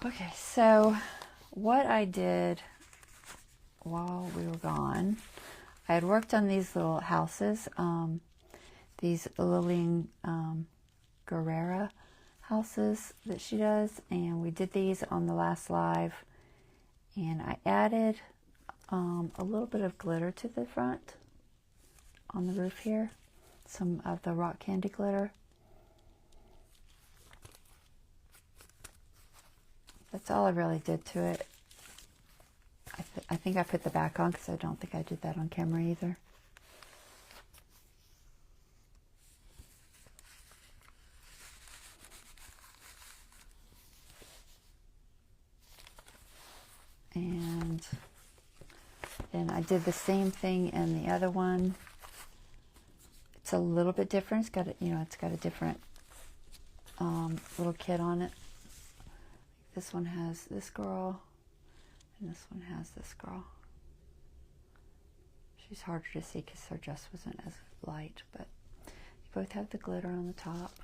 Okay, so what I did while we were gone, I had worked on these little houses, these Lilian Guerrero houses that she does, and we did these on the last live, and I added a little bit of glitter to the front on the roof here, some of the rock candy glitter. That's all I really did to it. I think I put the back on because I don't think I did that on camera either. And then I did the same thing in the other one. It's a little bit different. It's got a, it's got a different little kit on it. This one has this girl, and this one has this girl. She's harder to see because her dress wasn't as light, but you both have the glitter on the top.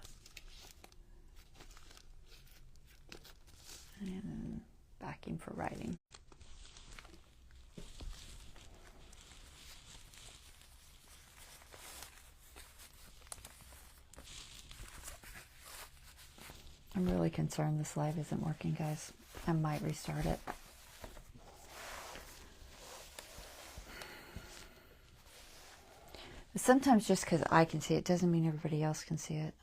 And backing for writing. I'm really concerned this live isn't working, guys. I might restart it. But sometimes just because I can see it doesn't mean everybody else can see it.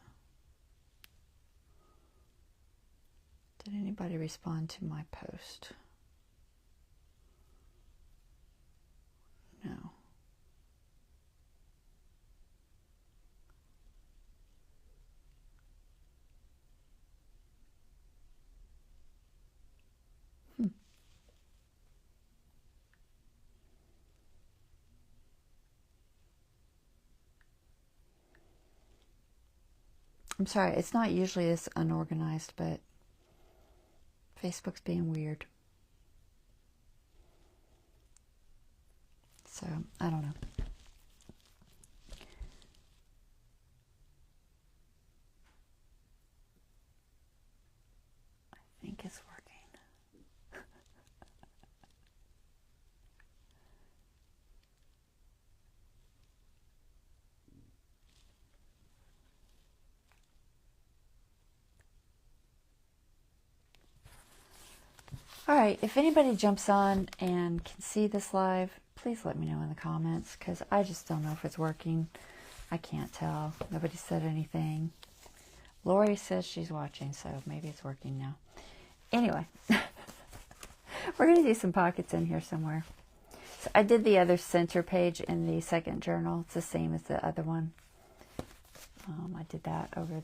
Did anybody respond to my post? No. I'm sorry, it's not usually this unorganized, but Facebook's being weird. So, I don't know. I think it's working. All right, if anybody jumps on and can see this live, please let me know in the comments, because I just don't know if it's working. I can't tell. Nobody said anything. Lori says she's watching, so maybe it's working now. Anyway, we're going to do some pockets in here somewhere. So I did the other center page in the second journal. It's the same as the other one. I did that over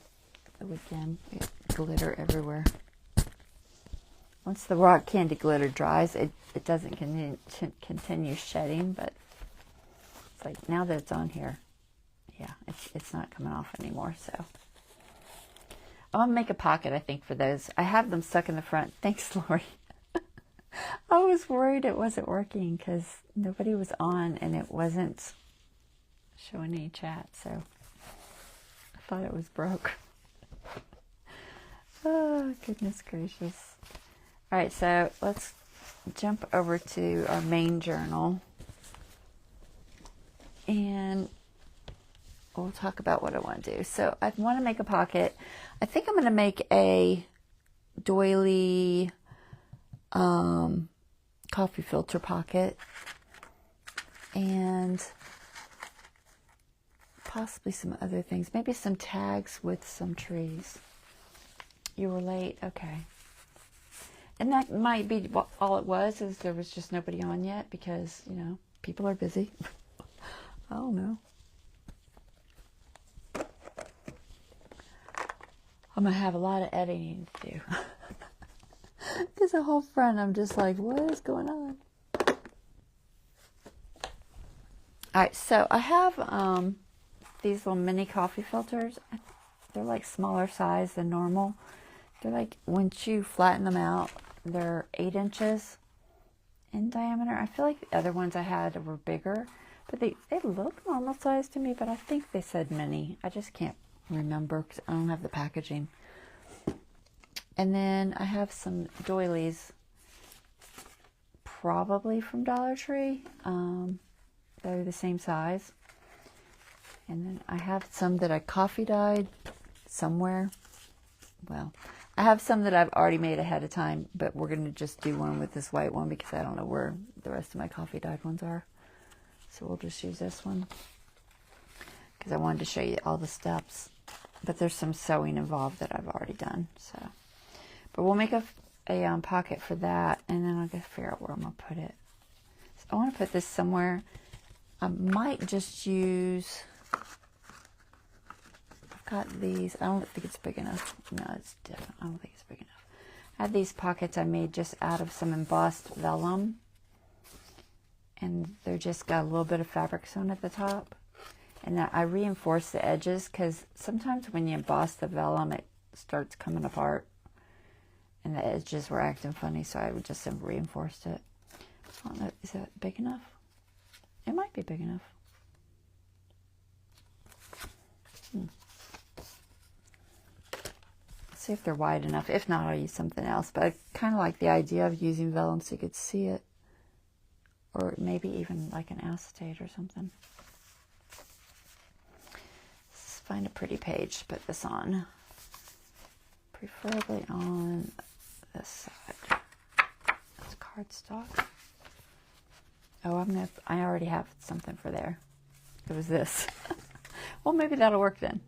the weekend. Glitter everywhere. Once the rock candy glitter dries, it doesn't continue shedding, but it's like now that it's on here, yeah, it's not coming off anymore. So I'm going to make a pocket, I think, for those. I have them stuck in the front. Thanks, Lori. I was worried it wasn't working because nobody was on and it wasn't showing any chat, so I thought it was broke. Oh, goodness gracious. All right, so let's jump over to our main journal and we'll talk about what I want to do. So I want to make a pocket. I think I'm going to make a doily coffee filter pocket and possibly some other things. Maybe some tags with some trees. You were late? Okay. And that might be all it was, is there was just nobody on yet because, people are busy. I don't know. I'm going to have a lot of editing to do. Because the whole front, I'm just like, what is going on? Alright, so I have these little mini coffee filters. They're like smaller size than normal. They're like, once you flatten them out, they're 8 inches in diameter. I feel like the other ones I had were bigger, but they look normal size to me, but I think they said mini. I just can't remember because I don't have the packaging. And then I have some doilies, probably from Dollar Tree. They're the same size. And then I have some that I coffee dyed somewhere. Well, I have some that I've already made ahead of time, but we're going to just do one with this white one because I don't know where the rest of my coffee dyed ones are. So we'll just use this one because I wanted to show you all the steps. But there's some sewing involved that I've already done. So, but we'll make a pocket for that, and then I'll just figure out where I'm going to put it. So I want to put this somewhere. I might just use... Got these. I don't think it's big enough. No, it's different. I don't think it's big enough. I have these pockets I made just out of some embossed vellum, and they're just got a little bit of fabric sewn at the top. And I reinforce the edges because sometimes when you emboss the vellum, it starts coming apart, and the edges were acting funny. So I would just have reinforced it. I don't know. Is that big enough? It might be big enough. See if they're wide enough. If not, I'll use something else. But I kind of like the idea of using vellum so you could see it. Or maybe even like an acetate or something. Let's find a pretty page to put this on. Preferably on this side. That's cardstock. Oh, I already have something for there. It was this. Well, maybe that'll work then.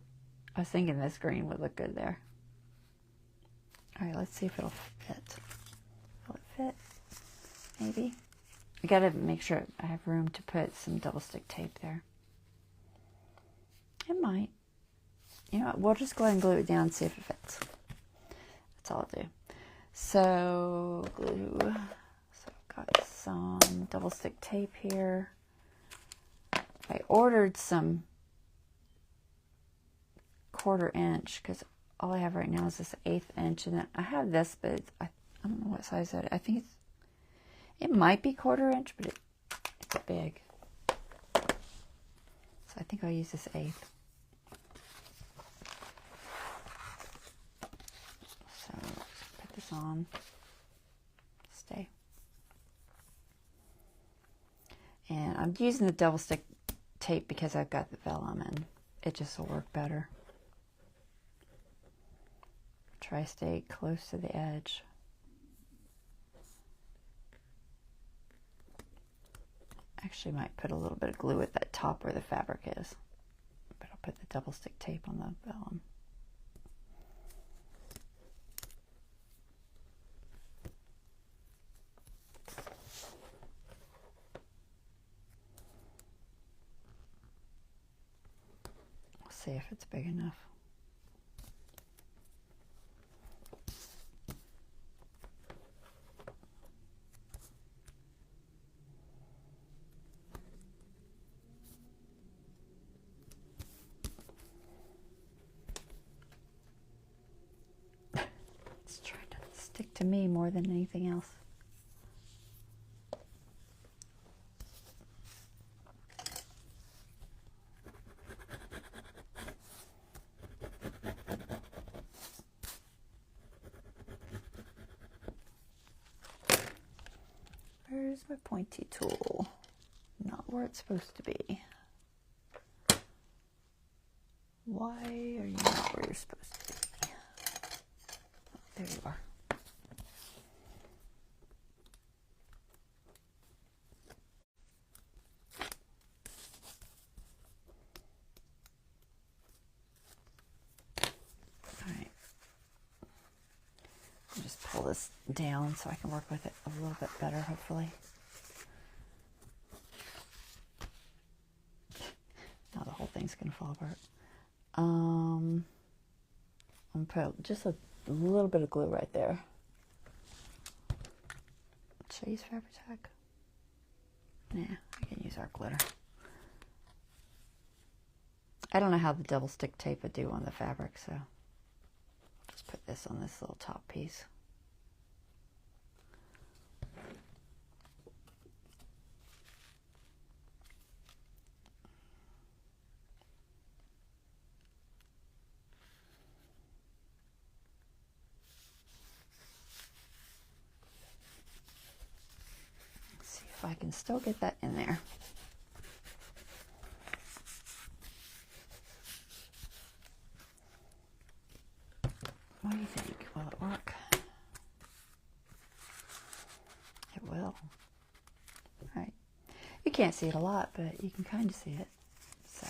I was thinking this green would look good there. All right, let's see if it'll fit. Will it fit? Maybe. I gotta make sure I have room to put some double stick tape there. It might. You know what? We'll just go ahead and glue it down and see if it fits. That's all I'll do. So, glue. So I've got some double stick tape here. I ordered some 1/4 inch because all I have right now is this 1/8 inch, and then I have this, but I don't know what size that is. I think it might be 1/4 inch, but it's big. So I think I'll use this 1/8. So let's put this on. Stay. And I'm using the double stick tape because I've got the vellum, and it just will work better. Try to stay close to the edge. Actually might put a little bit of glue at that top where the fabric is. But I'll put the double stick tape on the vellum. We'll see if it's big enough. To me more than anything else. Where's my pointy tool? Not where it's supposed to be. Why are you not where you're supposed to be? Oh, there you are. Pull this down so I can work with it a little bit better, hopefully. Now the whole thing's gonna fall apart. I'm gonna put just a little bit of glue right there. Should I use Fabri-Tac? Nah, I can use our glitter. I don't know how the double stick tape would do on the fabric, so I'll just put this on this little top piece. I can still get that in there. What do you think? Will it work? It will. All right. You can't see it a lot, but you can kind of see it. So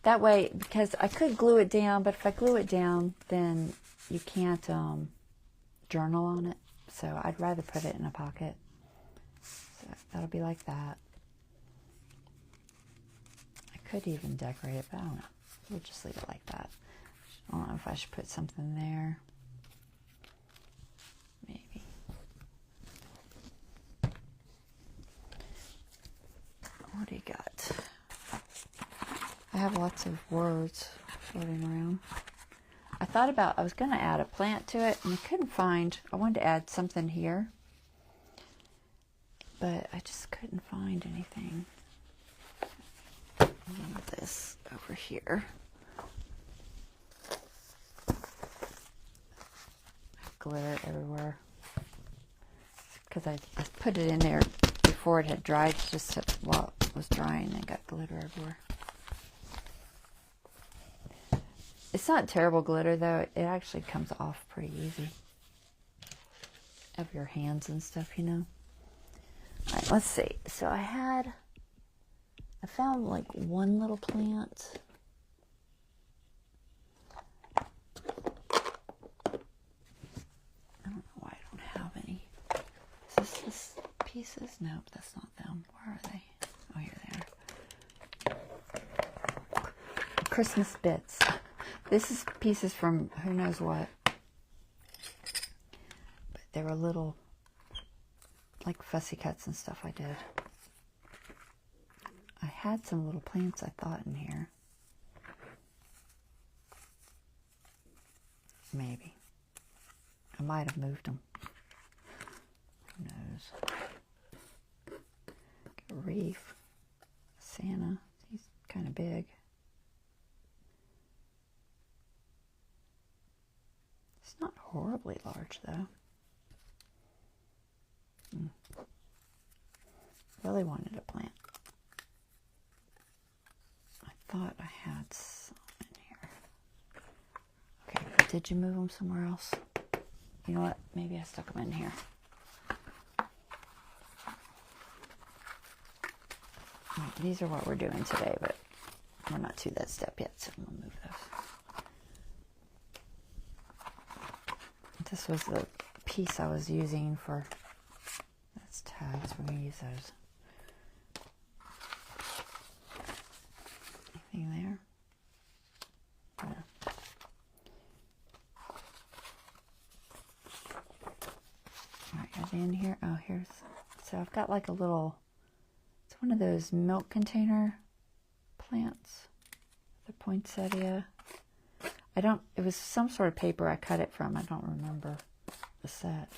that way, because I could glue it down, but if I glue it down, then you can't journal on it. So I'd rather put it in a pocket. So that'll be like that. I could even decorate it, but I don't know. We'll just leave it like that. I don't know if I should put something there. Maybe. What do you got? I have lots of words floating around. I was going to add a plant to it, and I couldn't find, I wanted to add something here, but I just couldn't find anything. This over here. Glitter everywhere because I put it in there before it had dried, just while it was drying, and got glitter everywhere. It's not terrible glitter though. It actually comes off pretty easy of your hands and stuff, you know. All right, let's see. So I found like one little plant. Pieces? Nope, that's not them. Where are they? Oh, here they are. Christmas bits. This is pieces from who knows what. But they were little, like fussy cuts and stuff I did. I had some little plants I thought in here. Maybe. I might have moved them. Who knows? Reef, Santa, he's kind of big. It's not horribly large though. Really wanted a plant. I thought I had some in here. Okay, did you move them somewhere else? You know what? Maybe I stuck them in here. These are what we're doing today, but we're not to that step yet, so I'm going to move those. This was the piece I was using for, that's tags, we're going to use those. Anything there? No. Alright, are they in here? Oh, here's, so I've got like a little, one of those milk container plants, the poinsettia. It was some sort of paper I cut it from. I don't remember the set.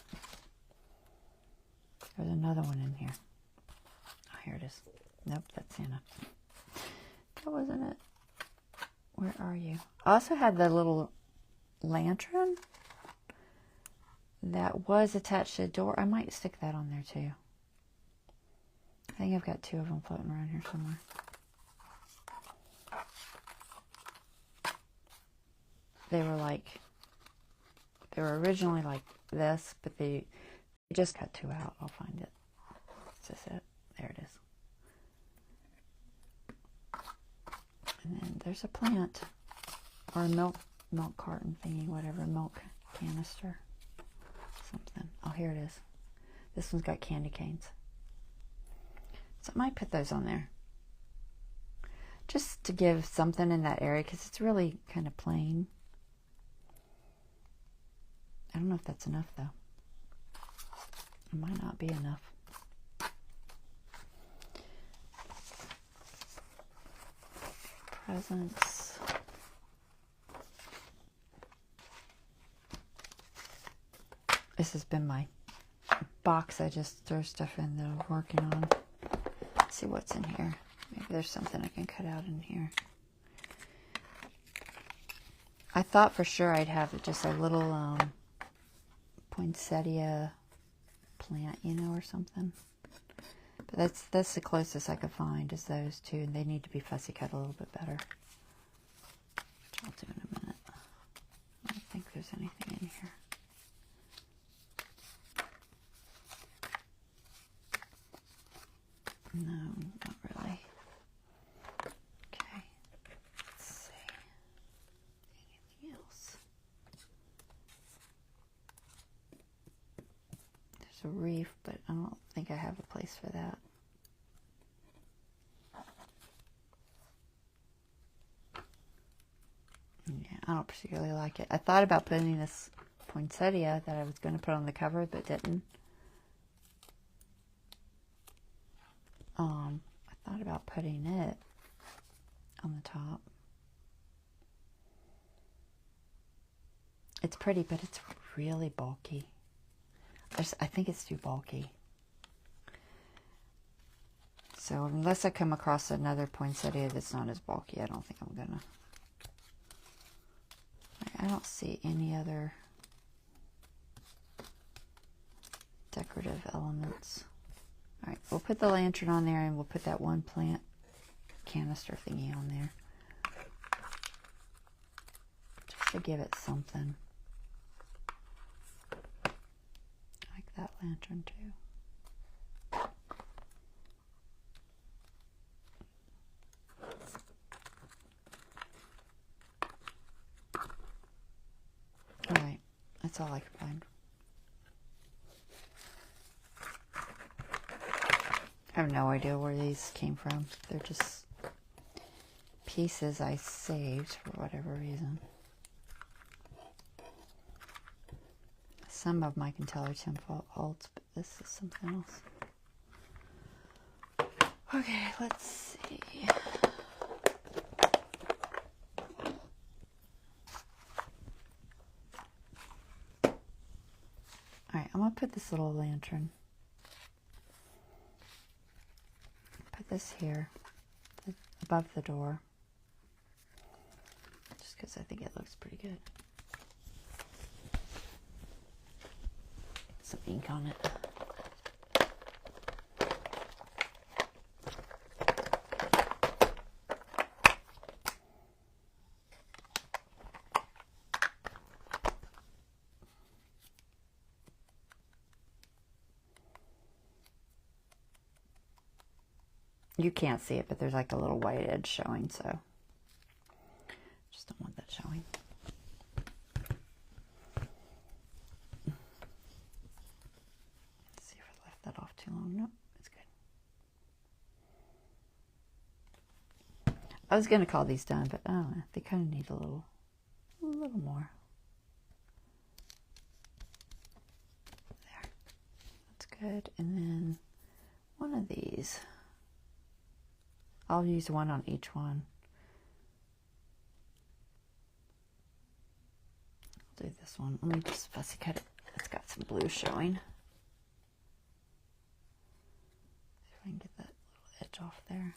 There's another one in here. Oh, here it is. Nope, that's Santa. That wasn't it. Where are you? I also had the little lantern that was attached to the door. I might stick that on there too. I think I've got two of them floating around here somewhere. They were originally like this, but they just cut two out. I'll find it. Is this it? There it is. And then there's a plant, or a milk carton thingy, whatever, milk canister, something. Oh, here it is. This one's got candy canes. So I might put those on there, just to give something in that area, because it's really kind of plain. I don't know if that's enough though. It might not be enough. Presents. This has been my box I just throw stuff in that I'm working on. Let's see what's in here. Maybe there's something I can cut out in here. I thought for sure I'd have just a little poinsettia plant, you know, or something. But that's the closest I could find is those two, and they need to be fussy cut a little bit better, which I'll do in a minute. I don't think there's anything in here. No, not really. Okay, let's see. Anything else? There's a reef, but I don't think I have a place for that. Yeah, I don't particularly like it. I thought about putting this poinsettia that I was going to put on the cover, but didn't. I thought about putting it on the top. It's pretty, but it's really bulky. I think it's too bulky. So unless I come across another poinsettia that's not as bulky, I don't think I'm gonna. I don't see any other decorative elements. All right, we'll put the lantern on there, and we'll put that one plant canister thingy on there, just to give it something. I like that lantern too. All right, that's all I can find. I have no idea where these came from. They're just pieces I saved for whatever reason. Some of them I can tell are Tim Holtz, but this is something else. Okay, let's see. Alright, I'm going to put this little lantern. Put this here, above the door. Just because I think it looks pretty good. Some ink on it. You can't see it, but there's like a little white edge showing, so just don't want that showing. Let's see if I left that off too long. Nope, it's good. I was going to call these done, but I don't know. They kind of need a little more. There. That's good. And then one of these. I'll use one on each one. I'll do this one. Let me just fussy cut it. It's got some blue showing. See if I can get that little edge off there.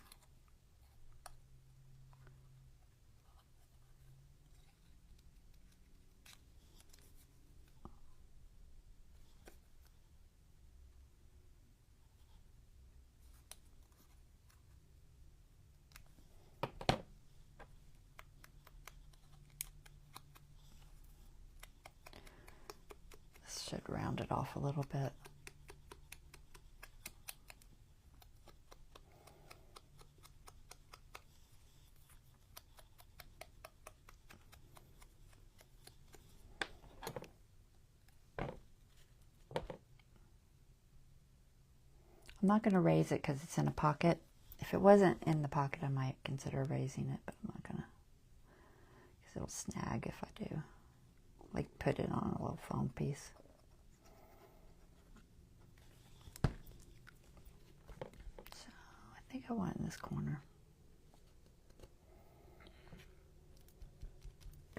Should round it off a little bit. I'm not going to raise it because it's in a pocket. If it wasn't in the pocket, I might consider raising it, but I'm not going to, because it'll snag if I do. Like put it on a little foam piece. I think I want it in this corner.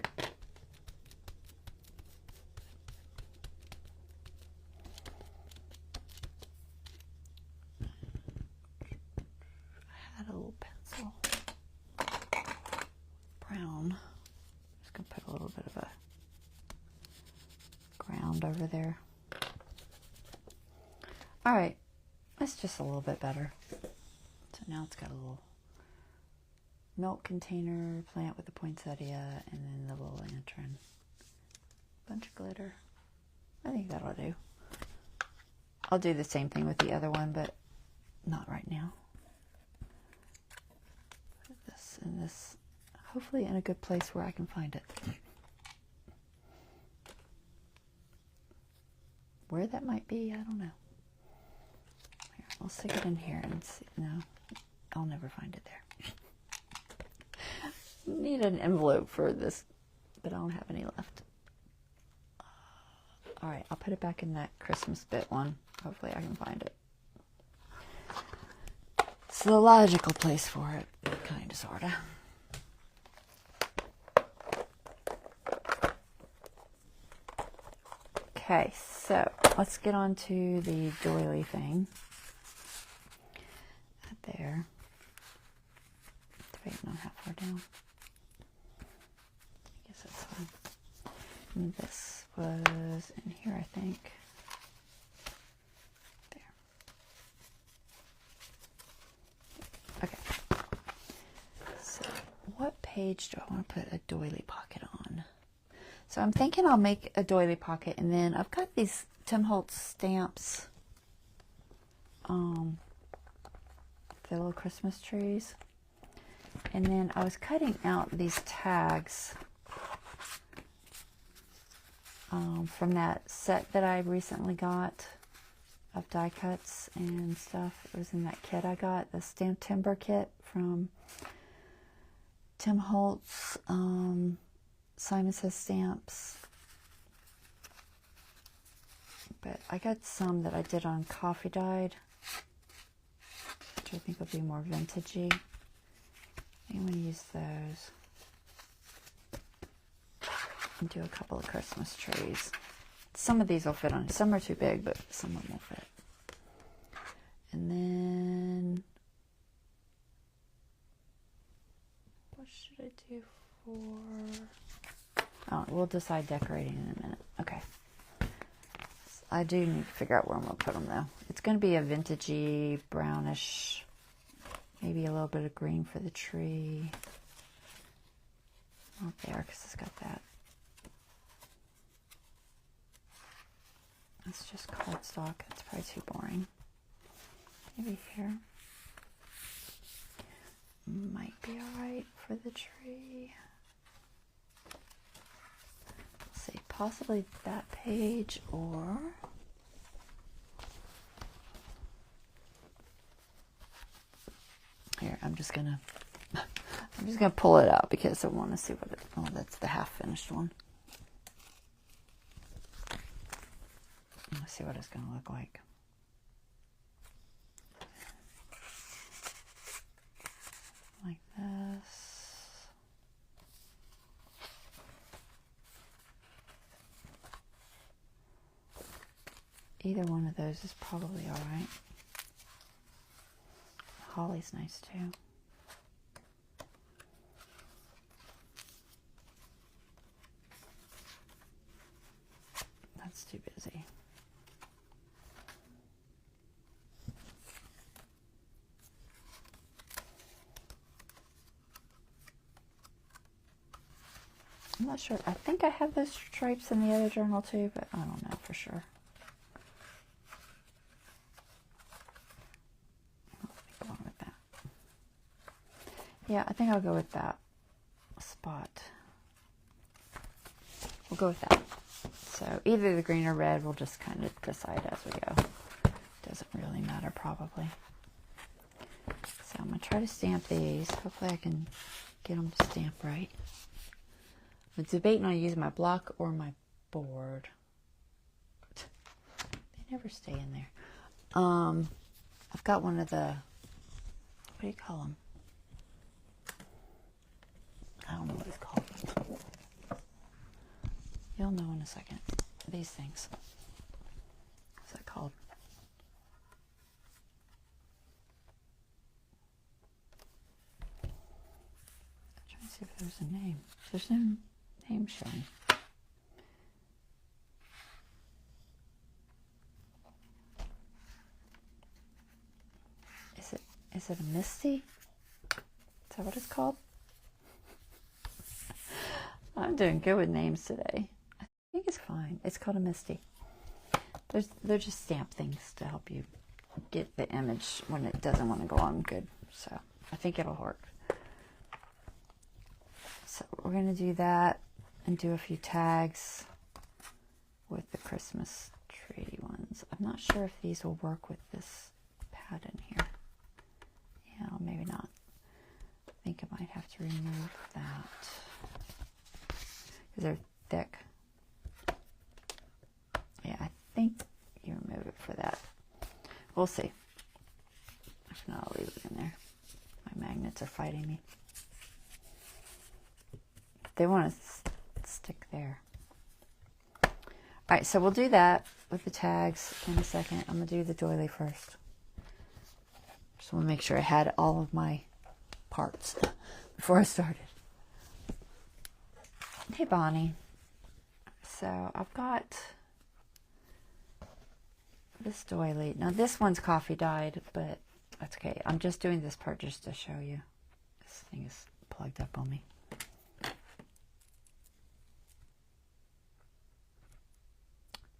I had a little pencil. Brown. Just gonna put a little bit of a ground over there. All right. That's just a little bit better. So now it's got a little milk container, plant with the poinsettia, and then the little lantern. Bunch of glitter. I think that'll do. I'll do the same thing with the other one, but not right now. Put this in this, hopefully in a good place where I can find it. Where that might be, I don't know. Here, I'll stick it in here and see. No, I'll never find it there. Need an envelope for this, but I don't have any left. All right, I'll put it back in that Christmas bit one. Hopefully I can find it. It's the logical place for it, kind of, sort of. Okay, so let's get on to the doily thing. There. Debating on how far down. I guess that's fine. And this was in here, I think. There. Okay. So, what page do I want to put a doily pocket on? So I'm thinking I'll make a doily pocket, and then I've got these Tim Holtz stamps. The little Christmas trees. And then I was cutting out these tags from that set that I recently got of die cuts and stuff. It was in that kit I got, the Stamp Timber kit from Tim Holtz. Simon Says Stamps. But I got some that I did on coffee dyed, which I think will be more vintagey. I think I'm going to use those and do a couple of Christmas trees. Some of these will fit on. Some are too big, but some of them will fit. And then, what should I do for... Oh, we'll decide decorating in a minute. Okay. I do need to figure out where I'm going to put them, though. It's going to be a vintagey, brownish, maybe a little bit of green for the tree. Not there, because it's got that. It's just cardstock. It's probably too boring. Maybe here. Might be alright for the tree. Let's see, possibly that page, or here, I'm just gonna pull it out because I want to see what it, oh, that's the half finished one. Let's see what it's going to look like. Like this. Either one of those is probably all right. Holly's nice too. That's too busy. I'm not sure. I think I have those stripes in the other journal too, but I don't know for sure. I'll go on with that. Yeah, I think I'll go with that spot. We'll go with that. So either the green or red, we'll just kind of decide as we go. Doesn't really matter probably. So I'm going to try to stamp these. Hopefully I can get them to stamp right. I'm debating on using my block or my board. They never stay in there. I've got one of the, what do you call them? I don't know what it's called. You'll know in a second. These things. What's that called? I'm trying to see if there's a name. There's no name showing. Is it a Misty? Is that what it's called? I'm doing good with names today. I think it's fine. It's called a Misty. They're just stamp things to help you get the image when it doesn't want to go on good. So I think it'll work. So we're going to do that and do a few tags with the Christmas tree ones. I'm not sure if these will work with this pattern here. Yeah, maybe not. I think I might have to remove that because they're thick. Yeah, I think you remove it for that. We'll see. If not, I'll leave it in there. My magnets are fighting me. They want to stick there. All right, so we'll do that with the tags in a second. I'm going to do the doily first. Just want to make sure I had all of my parts before I started. Hey, Bonnie. So I've got this doily. Now this one's coffee dyed, but that's okay. I'm just doing this part just to show you. This thing is plugged up on me.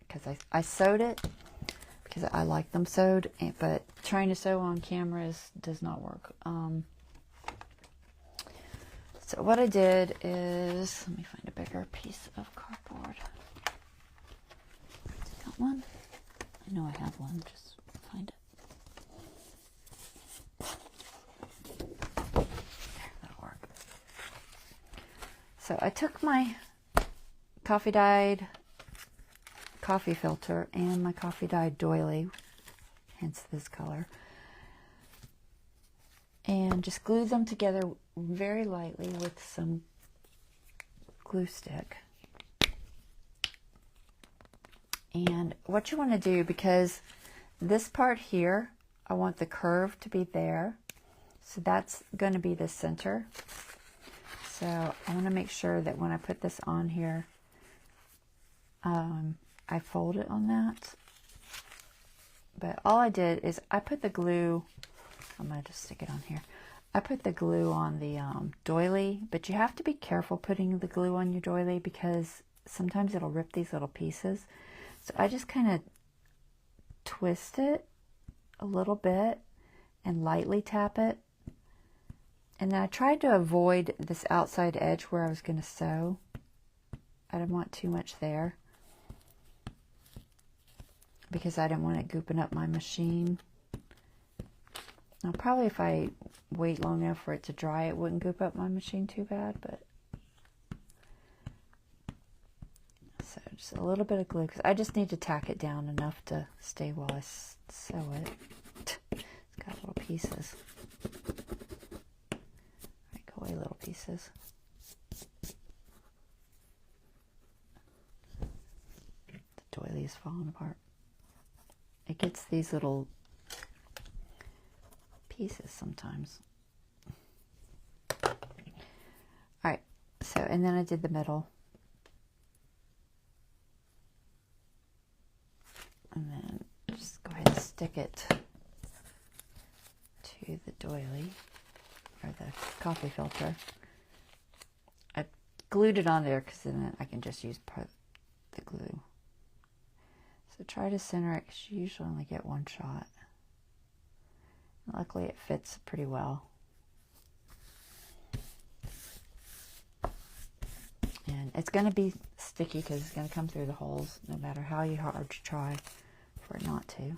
Because I sewed it because I like them sewed, but trying to sew on cameras does not work. So what I did is, let me find a bigger piece of cardboard. Got one? I know I have one, just find it. There, that'll work. So I took my coffee dyed coffee filter and my coffee dyed doily, hence this color, and just glued them together very lightly with some glue stick. And what you want to do, because this part here, I want the curve to be there, so that's going to be the center. So I want to make sure that when I put this on here, I fold it on that. But all I did is I put the glue, I'm going to just stick it on here. I put the glue on the doily, but you have to be careful putting the glue on your doily because sometimes it'll rip these little pieces. So I just kind of twist it a little bit and lightly tap it. And then I tried to avoid this outside edge where I was going to sew. I didn't want too much there because I didn't want it gooping up my machine. Now probably if I wait long enough for it to dry, it wouldn't goop up my machine too bad, but so just a little bit of glue because I just need to tack it down enough to stay while I sew it. It's got little pieces. Alright, go away, little pieces. The doily is falling apart. It gets these little pieces sometimes. Alright, so, and then I did the middle. And then just go ahead and stick it to the doily, or the coffee filter. I glued it on there because then I can just use part of the glue. So try to center it because you usually only get one shot. And luckily it fits pretty well. And it's going to be sticky because it's going to come through the holes no matter how hard you try for it not to.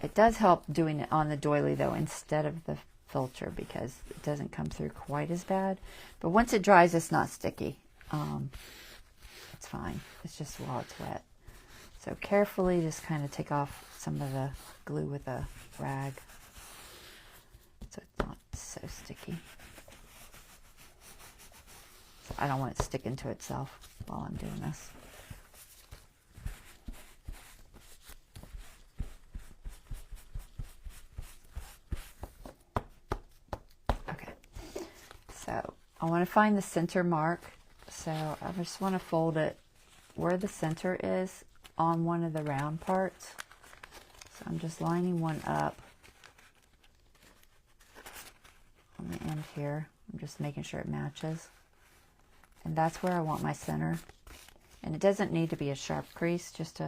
It does help doing it on the doily though instead of the filter because it doesn't come through quite as bad. But once it dries, it's not sticky. It's fine. It's just while it's wet. So carefully just kind of take off some of the glue with a rag so it's not so sticky. So I don't want it sticking to itself while I'm doing this. Okay, so I want to find the center mark. So I just want to fold it where the center is on one of the round parts. So I'm just lining one up on the end here. I'm just making sure it matches. And that's where I want my center. And it doesn't need to be a sharp crease, just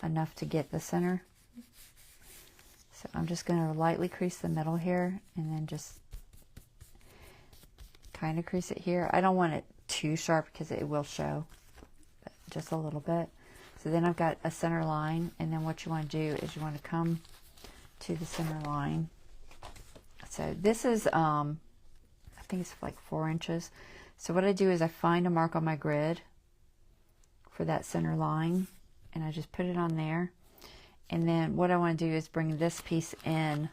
enough to get the center. So I'm just going to lightly crease the middle here, and then just kind of crease it here. I don't want it too sharp because it will show, but just a little bit. So then I've got a center line, and then what you want to do is you want to come to the center line. So this is, I think it's like 4 inches. So what I do is I find a mark on my grid for that center line, and I just put it on there. And then what I want to do is bring this piece in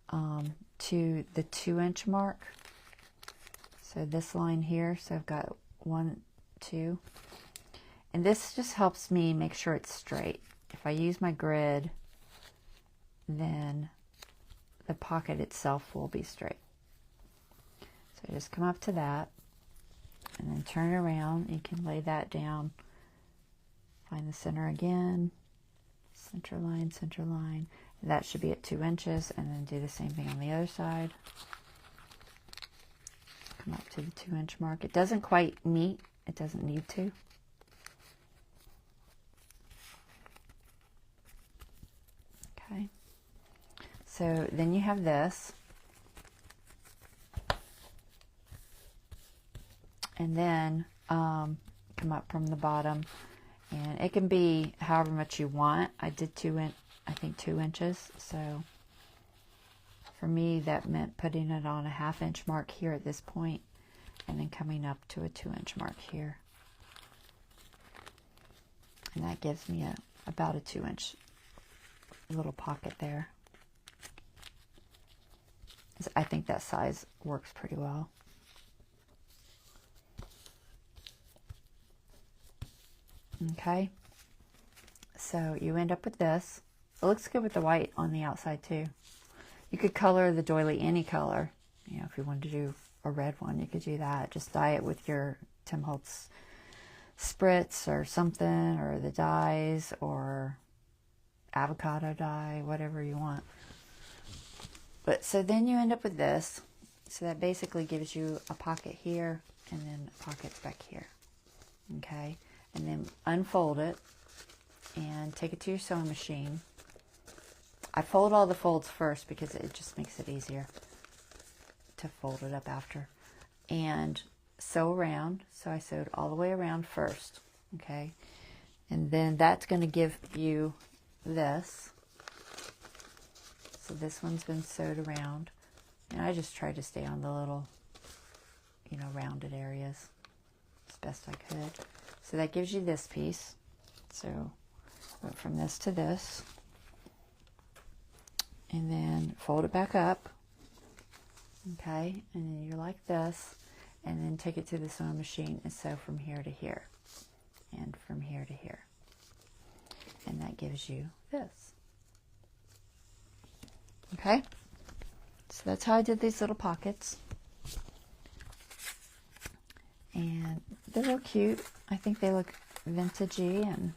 to the 2-inch mark. So this line here, so I've got 1, 2. And this just helps me make sure it's straight. If I use my grid, then the pocket itself will be straight. So I just come up to that, and then turn it around. You can lay that down. Find the center again. Center line, center line. And that should be at 2 inches, and then do the same thing on the other side. Come up to the 2-inch mark. It doesn't quite meet. It doesn't need to. Okay. So then you have this. And then come up from the bottom. And it can be however much you want. I did 2 inches. So for me, that meant putting it on a 1/2 inch mark here at this point, and then coming up to a 2-inch mark here. And that gives me about a 2-inch little pocket there. I think that size works pretty well. Okay, so you end up with this. It looks good with the white on the outside too. You could color the doily any color. You know, if you wanted to do a red one, you could do that. Just dye it with your Tim Holtz spritz or something, or the dyes, or avocado dye, whatever you want. But so then you end up with this. So that basically gives you a pocket here, and then pockets back here. Okay. And then unfold it and take it to your sewing machine. I fold all the folds first because it just makes it easier to fold it up after. And sew around. So I sewed all the way around first. Okay. And then that's going to give you this. So this one's been sewed around. And I just tried to stay on the little, you know, rounded areas as best I could. So that gives you this piece. So went from this to this. And then fold it back up. Okay, and then you're like this. And then take it to the sewing machine and sew from here to here. And from here to here. And that gives you this. Okay, so that's how I did these little pockets. And they're real cute. I think they look vintagey, and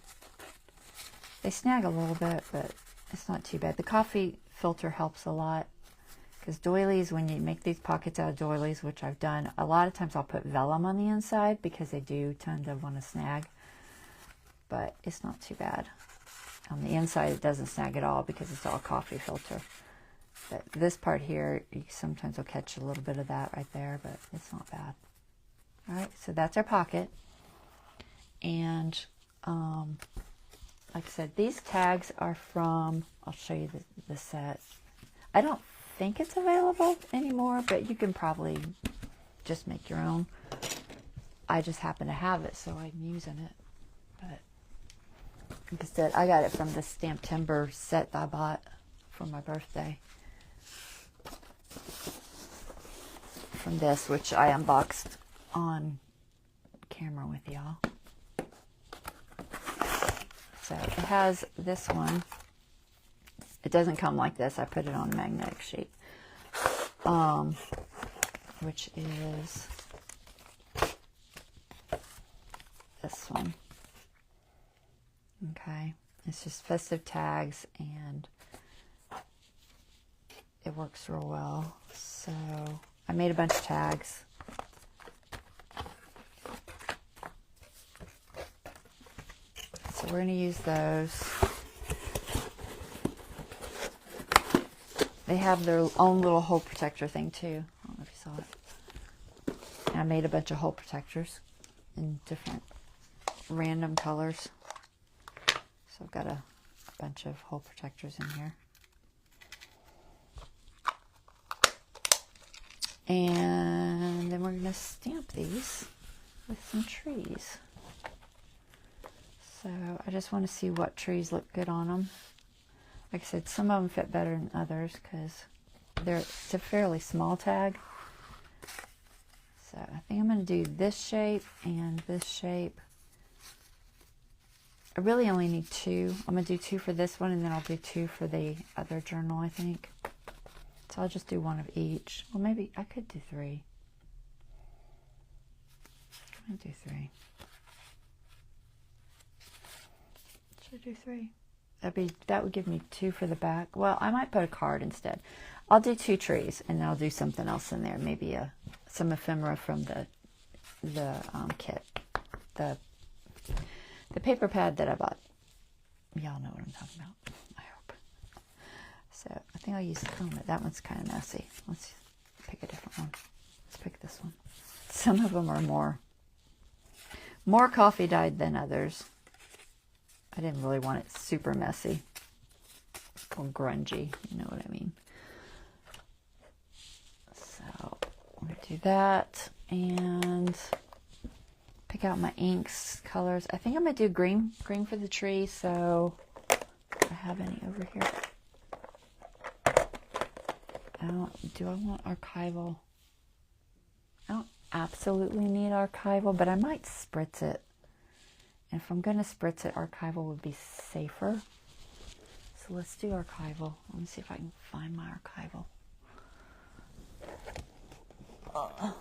they snag a little bit, but it's not too bad. The coffee filter helps a lot, because doilies, when you make these pockets out of doilies, which I've done, a lot of times I'll put vellum on the inside because they do tend to want to snag, but it's not too bad. On the inside it doesn't snag at all because it's all coffee filter. But this part here, you sometimes will catch a little bit of that right there, but it's not bad. All right, so that's our pocket. And like I said, these tags are from, I'll show you the set. I don't think it's available anymore, but you can probably just make your own. I just happen to have it, so I'm using it. But like I said, I got it from the Stamped Timber set that I bought for my birthday. From this, which I unboxed on camera with y'all. So it has this one. It doesn't come like this. I put it on a magnetic sheet. Which is this one. Okay. It's just festive tags, and it works real well. So I made a bunch of tags. So we're going to use those. They have their own little hole protector thing too. I don't know if you saw it. And I made a bunch of hole protectors in different random colors. So I've got a bunch of hole protectors in here. And then we're going to stamp these with some trees. So I just want to see what trees look good on them. Like I said, some of them fit better than others because it's a fairly small tag. So I think I'm going to do this shape and this shape. I really only need 2. I'm going to do 2 for this one, and then I'll do 2 for the other journal, I think. So I'll just do 1 of each. Well, maybe I could do 3. I'm going to do 3. Should I do 3? That would give me 2 for the back. Well, I might put a card instead. I'll do 2 trees, and then I'll do something else in there. Maybe some ephemera from the kit. The paper pad that I bought. Y'all know what I'm talking about, I hope. So I think I'll use the helmet. That one's kind of messy. Let's pick a different one. Let's pick this one. Some of them are more coffee dyed than others. I didn't really want it super messy or grungy, you know what I mean. So I'm going to do that and pick out my inks, colors. I think I'm going to do green for the tree, so do I have any over here? Do I want archival? I don't absolutely need archival, but I might spritz it. And if I'm going to spritz it, archival would be safer. So let's do archival. Let me see if I can find my archival.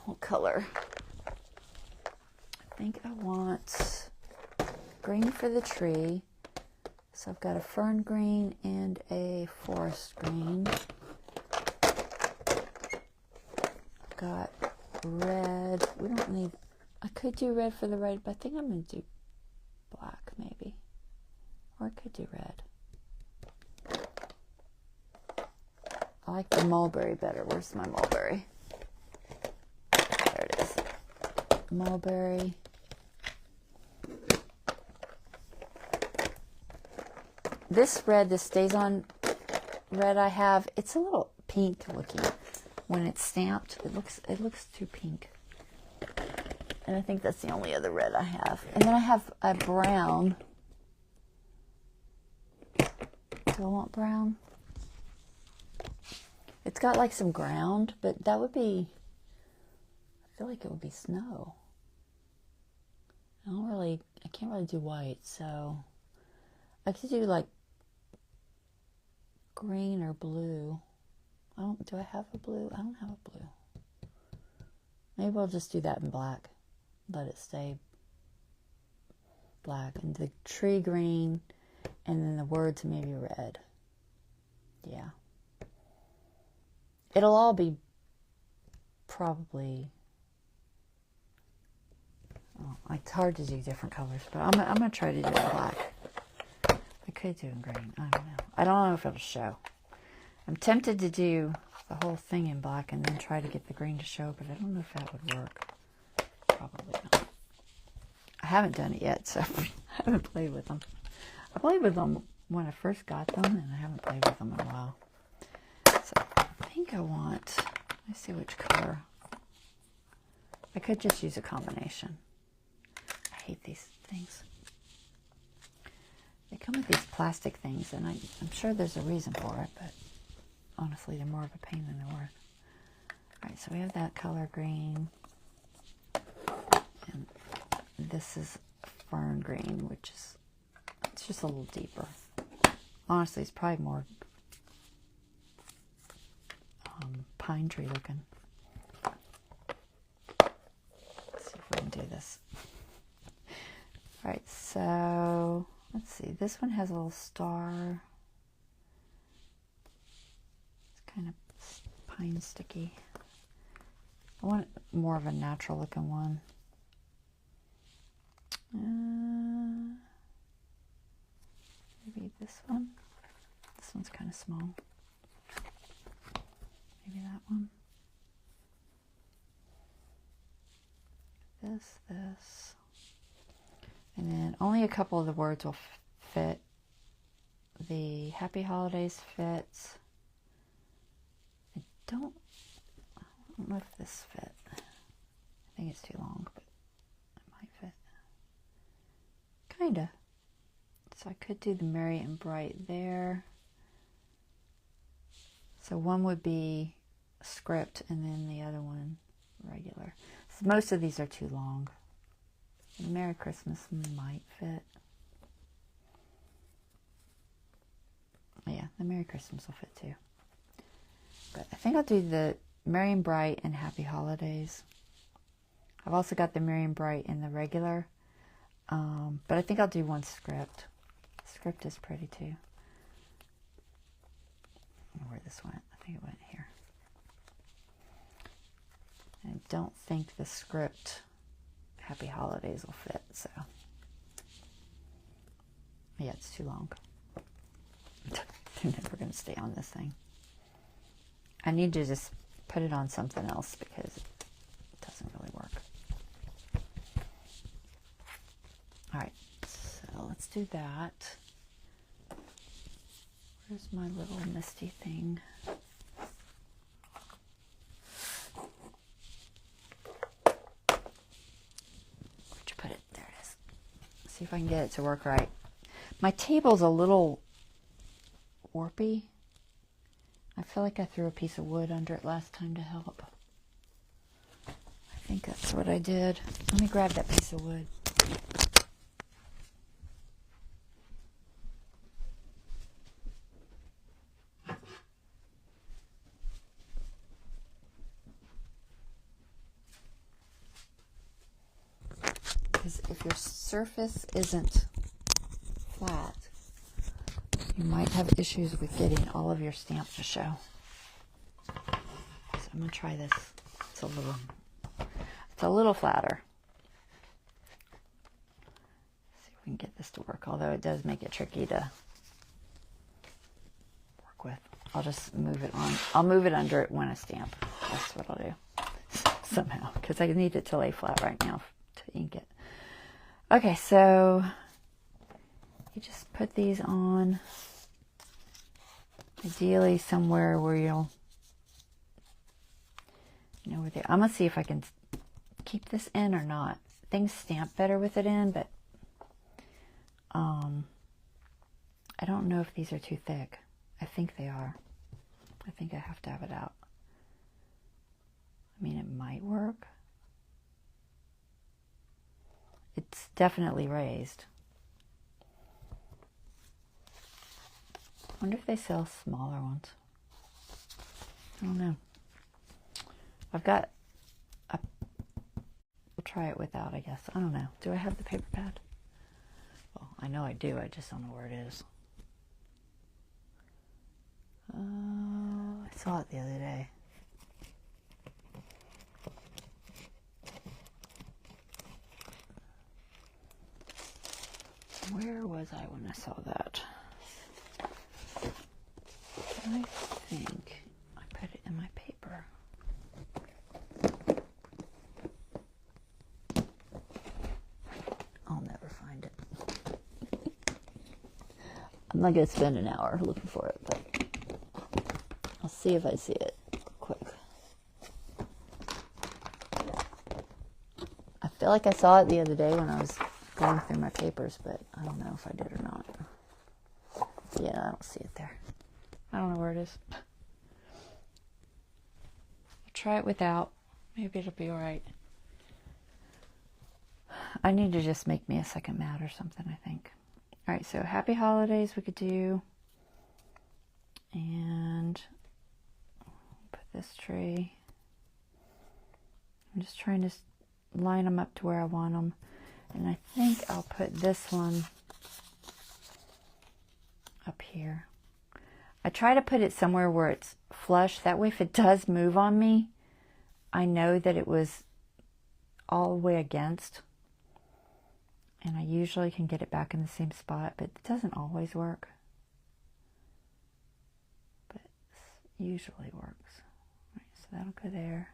What color? I think I want green for the tree. So I've got a fern green and a forest green. I've got red. We don't need, I could do red for the red, but I think I'm going to do black maybe. Or I could do red. I like the mulberry better. Where's my mulberry? There it is. Mulberry. This red, this Stays On red I have, it's a little pink looking when it's stamped. It looks too pink. And I think that's the only other red I have. And then I have a brown. Do I want brown? It's got like some ground, but that would be, I feel like it would be snow. I can't really do white, so I could do like green or blue. Do I have a blue? I don't have a blue. Maybe I'll just do that in black. Let it stay black. And the tree green, and then the words maybe red. Yeah. It'll all be probably, it's hard to do different colors, but I'm going to try to do it in black. I could do in green. I don't know. I don't know if it'll show. I'm tempted to do the whole thing in black and then try to get the green to show, but I don't know if that would work. Probably not. I haven't done it yet, so I haven't played with them. I played with them when I first got them, and I haven't played with them in a while. So I think I want, let's see which color. I could just use a combination. I hate these things. They come with these plastic things, and I'm sure there's a reason for it, but honestly, they're more of a pain than they're worth. Alright, so we have that color green. And this is fern green, which is, it's just a little deeper. Honestly, it's probably more pine tree looking. Let's see if we can do this. Alright, so let's see. This one has a little star. It's kind of pine sticky. I want more of a natural looking one. Maybe this one. This one's kind of small. Maybe that one. This. And then only a couple of the words will fit. The Happy Holidays fits. I don't know if this fit. I think it's too long, but it might fit. Kinda. So I could do the Merry and Bright there. So one would be script and then the other one regular. So most of these are too long. The Merry Christmas might fit. Yeah, the Merry Christmas will fit too. But I think I'll do the Merry and Bright and Happy Holidays. I've also got the Merry and Bright in the regular. But I think I'll do one script. Script is pretty too. I don't know where this went. I think it went here. I don't think the script Happy Holidays will fit, so yeah, it's too long. They're never going to stay on this thing. I need to just put it on something else because it doesn't really work. Alright, so let's do that. Where's my little misty thing? Where'd you put it? There it is. Let's see if I can get it to work right. My table's a little warpy. I feel like I threw a piece of wood under it last time to help. I think that's what I did. Let me grab that piece of wood. Because if your surface isn't flat, you might have issues with getting all of your stamp to show. So I'm going to try this. It's a little flatter. See if we can get this to work, although it does make it tricky to work with. I'll just move it on. I'll move it under it when I stamp. That's what I'll do. Somehow, because I need it to lay flat right now to ink it. Okay, so you just put these on, ideally somewhere where you'll, you know, where I'm going to see if I can keep this in or not. Things stamp better with it in, but I don't know if these are too thick. I think they are. I think I have to have it out. I mean, it might work. It's definitely raised. I wonder if they sell smaller ones. I don't know. I've got a... We'll try it without, I guess. I don't know. Do I have the paper pad? Well, I know I do. I just don't know where it is. I saw it the other day. Where was I when I saw that? I think I put it in my paper. I'll never find it. I'm not going to spend an hour looking for it, but I'll see if I see it quick. I feel like I saw it the other day when I was going through my papers, but I don't know if I did or not. Yeah, I don't see it there. I don't know where it is. I'll try it without. Maybe it'll be alright. I need to just make me a second mat or something, I think. Alright, so Happy Holidays we could do. And put this tree. I'm just trying to line them up to where I want them. And I think I'll put this one up here. I try to put it somewhere where it's flush. That way if it does move on me, I know that it was all the way against. And I usually can get it back in the same spot, but it doesn't always work. But it usually works. All right, so that'll go there.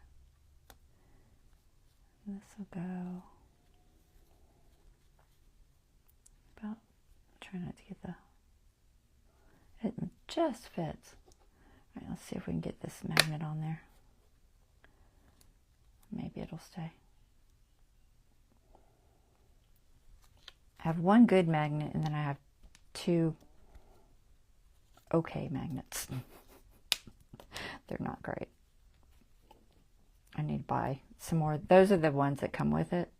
This will go about, try not to get the, it just fits. All right, let's see if we can get this magnet on there. Maybe it'll stay. I have one good magnet and then I have two okay magnets. They're not great. I need to buy some more. Those are the ones that come with it.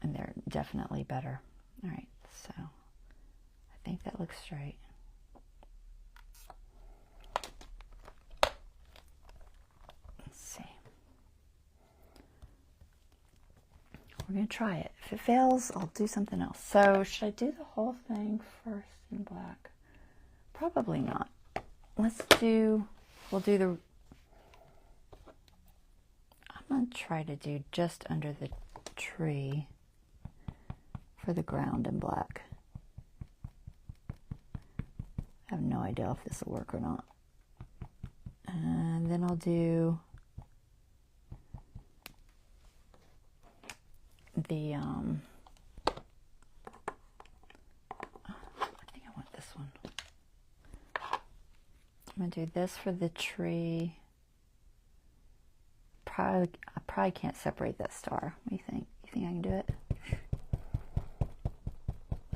And they're definitely better. All right, so I think that looks straight. Let's see. We're going to try it. If it fails, I'll do something else. So should I do the whole thing first in black? Probably not. We'll do the, I'm going to try to do just under the tree for the ground in black. I have no idea if this will work or not. And then I'll do the, I think I want this one. I'm going to do this for the tree. I probably can't separate that star. What do you think? You think I can do it?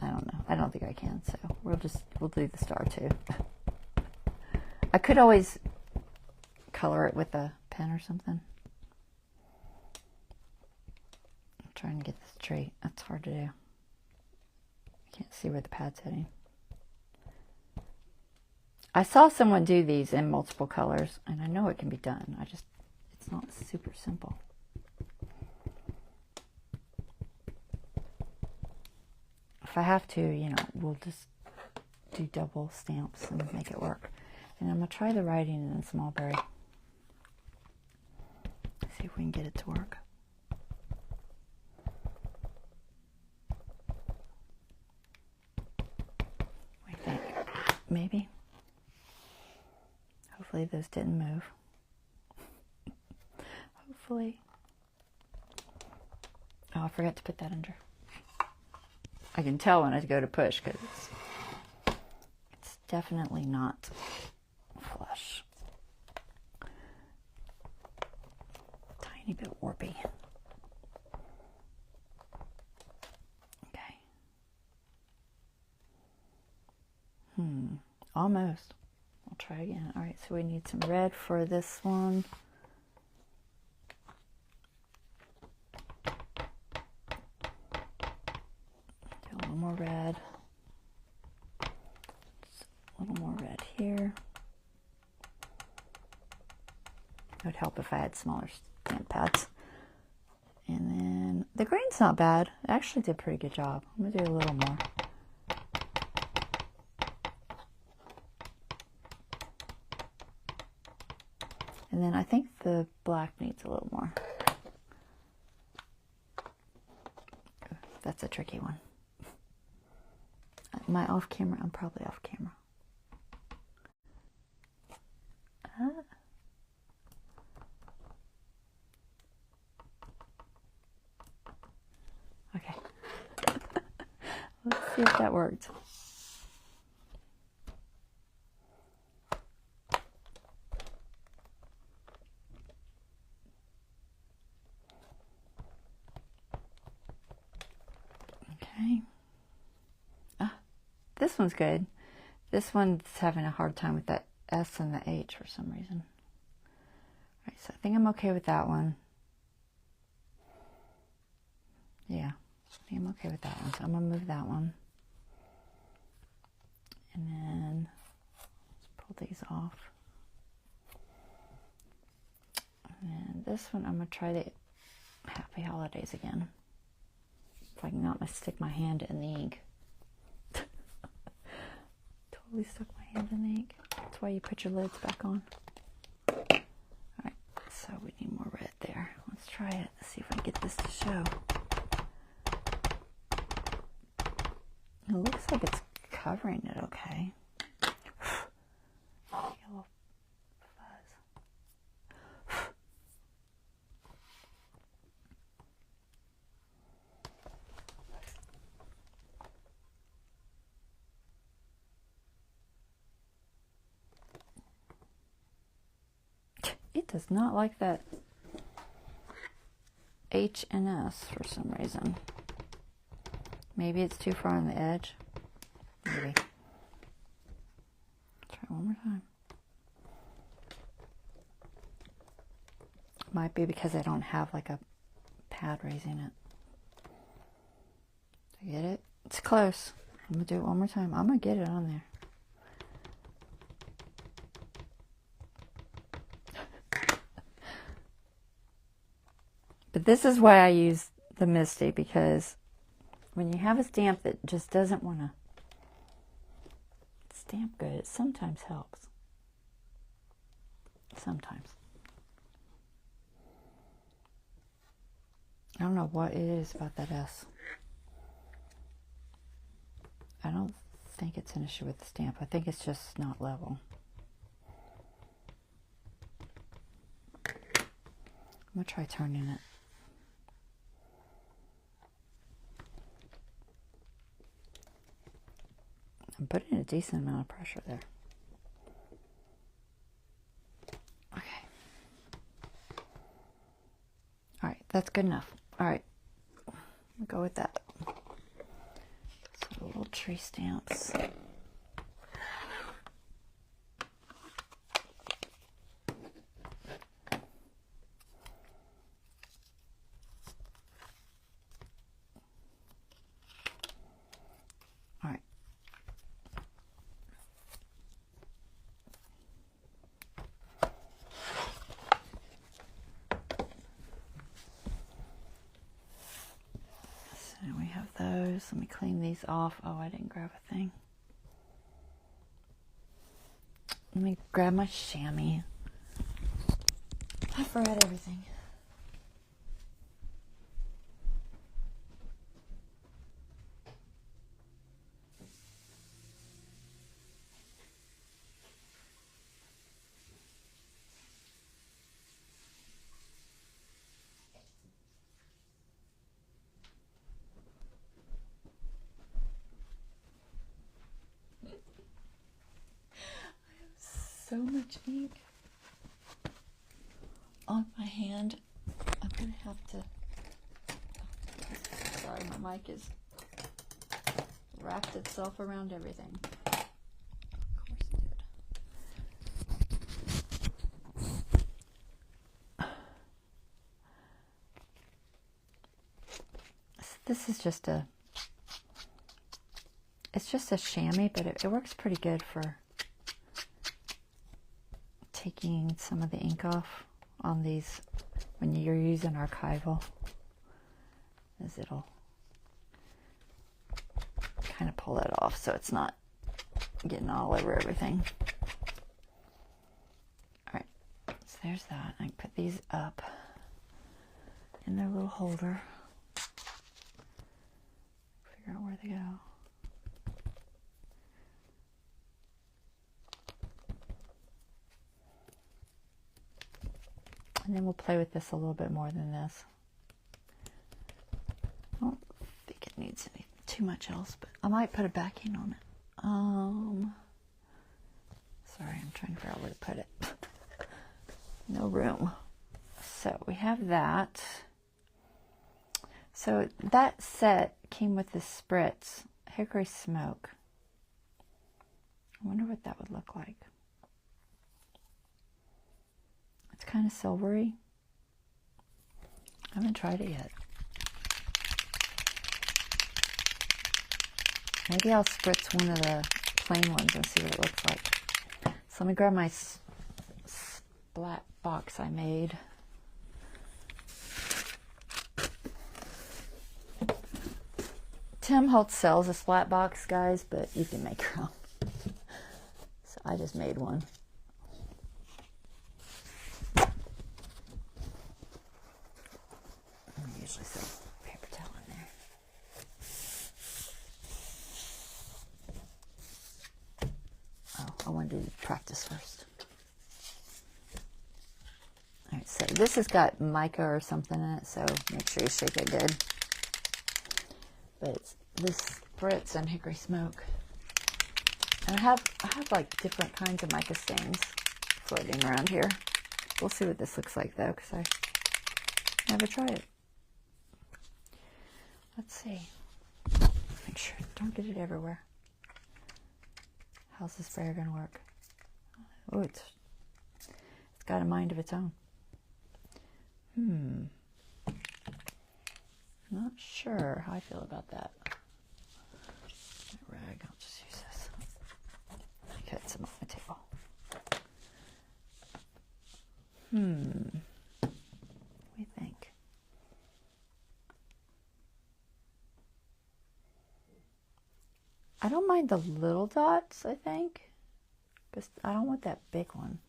I don't know. I don't think I can, so we'll do the star too. I could always color it with a pen or something. I'm trying to get this tree. That's hard to do. I can't see where the pad's heading. I saw someone do these in multiple colors, and I know it can be done. It's not super simple. If I have to, you know, we'll just do double stamps and make it work. And I'm going to try the writing in Smallberry. See if we can get it to work. What do you think? Maybe? Hopefully those didn't move. Hopefully. Oh, I forgot to put that under. I can tell when I go to push because it's definitely not flush. Tiny bit warpy. Okay. Almost. I'll try again. All right, so we need some red for this one. Do a little more red. Just a little more red here. It would help if I had smaller stamp pads. And then the green's not bad. It actually did a pretty good job. I'm going to do a little more. And then I think the black needs a little more. That's a tricky one. Am I off camera? I'm probably off camera. Okay. Let's see if that worked. Okay. This one's good. This one's having a hard time with that S and the H for some reason. All right, so I think I'm okay with that one. Yeah, I think I'm okay with that one. So I'm going to move that one. And then let's pull these off. And then this one, I'm going to try the Happy Holidays again. If I can not stick my hand in the ink. totally stuck my hand in the ink. That's why you put your lids back on. Alright, so we need more red there. Let's try it. Let's see if I can get this to show. It looks like it's covering it okay. Yellow fuzz. It does not like that H and S for some reason. Maybe it's too far on the edge. Maybe. Try one more time. Might be because I don't have like a pad raising it. I get it? It's close. I'm going to do it one more time. I'm going to get it on there. But this is why I use the Misty, because when you have a stamp that just doesn't want to stamp good, it sometimes helps. Sometimes. I don't know what it is about that S. I don't think it's an issue with the stamp. I think it's just not level. I'm going to try turning it. I'm putting a decent amount of pressure there. Okay. All right, that's good enough. All right, we'll go with that. So little tree stamps. Let me clean these off. Oh, I didn't grab a thing. Let me grab my chamois. I forgot everything. So much ink on my hand. I'm gonna have to. Sorry, my mic is wrapped itself around everything. Of course it did. This is just a. It's just a chamois, but it works pretty good for taking some of the ink off on these when you're using archival, as it'll kind of pull that off so it's not getting all over everything. Alright, so there's that. I can put these up in their little holder. Figure out where they go. And then we'll play with this a little bit more than this. I don't think it needs too much else, but I might put a backing on it. Sorry, I'm trying to figure out where to put it. No room. So we have that. So that set came with this spritz, Hickory Smoke. I wonder what that would look like. It's kind of silvery. I haven't tried it yet. Maybe I'll spritz one of the plain ones and see what it looks like. So let me grab my splat box I made. Tim Holtz sells a splat box, guys, but you can make your own. So I just made one. Usually some paper towel in there. Oh, I wanted to practice first. Alright, so this has got mica or something in it, so make sure you shake it good. But it's this Brits and hickory smoke. And I have like different kinds of mica stains floating around here. We'll see what this looks like though, because I never tried it. Let's see. Make sure, don't get it everywhere. How's the sprayer gonna work? Oh, it's got a mind of its own. Not sure how I feel about that. Rag, I'll just use this. I cut some off my table. What do you think? I don't mind the little dots, I think, but I don't want that big one.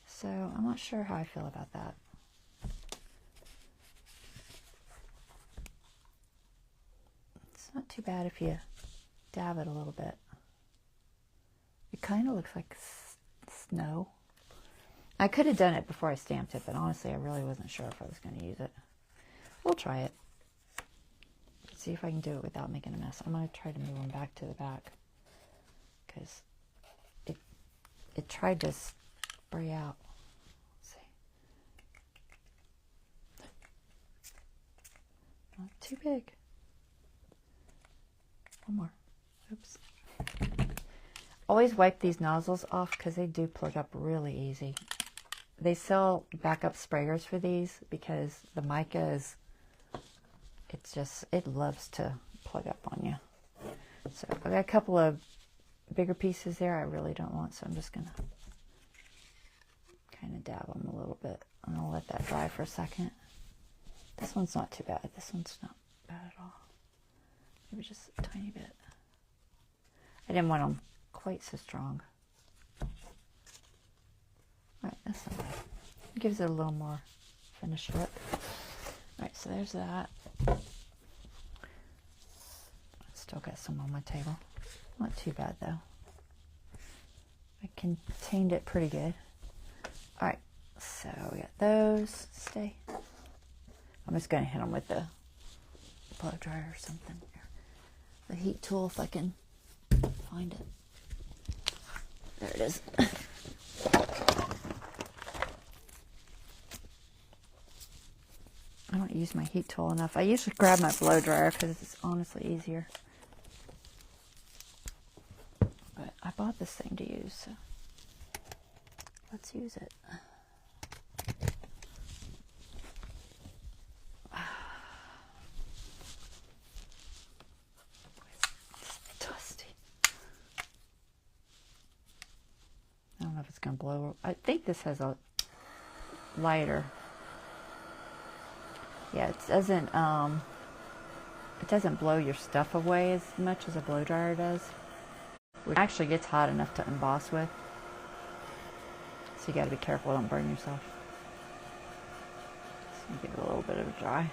So I'm not sure how I feel about that. It's not too bad if you dab it a little bit. It kind of looks like snow. I could have done it before I stamped it, but honestly I really wasn't sure if I was going to use it. We'll try it. See if I can do it without making a mess. I'm going to try to move them back to the back because it tried to spray out. Let's see. Not too big. One more. Oops. Always wipe these nozzles off because they do plug up really easy. They sell backup sprayers for these because the mica is, it loves to plug up on you. So I got a couple of bigger pieces there I really don't want, so I'm just going to kind of dab them a little bit. I'm going to let that dry for a second. This one's not too bad. This one's not bad at all. Maybe just a tiny bit. I didn't want them quite so strong. Alright, that's not bad. It gives it a little more finish to it. Alright, so there's that. Still got some on my table. Not too bad though. I contained it pretty good. Alright, so we got those. Stay. I'm just going to hit them with the blow dryer or something. The heat tool, if I can find it. There it is. I don't use my heat tool enough. I usually grab my blow dryer because it's honestly easier. But I bought this thing to use, so let's use it. It's dusty. I don't know if it's going to blow. I think this has a lighter. Yeah, it doesn't blow your stuff away as much as a blow dryer does. It actually gets hot enough to emboss with. So you got to be careful, don't burn yourself. So give it a little bit of a dry.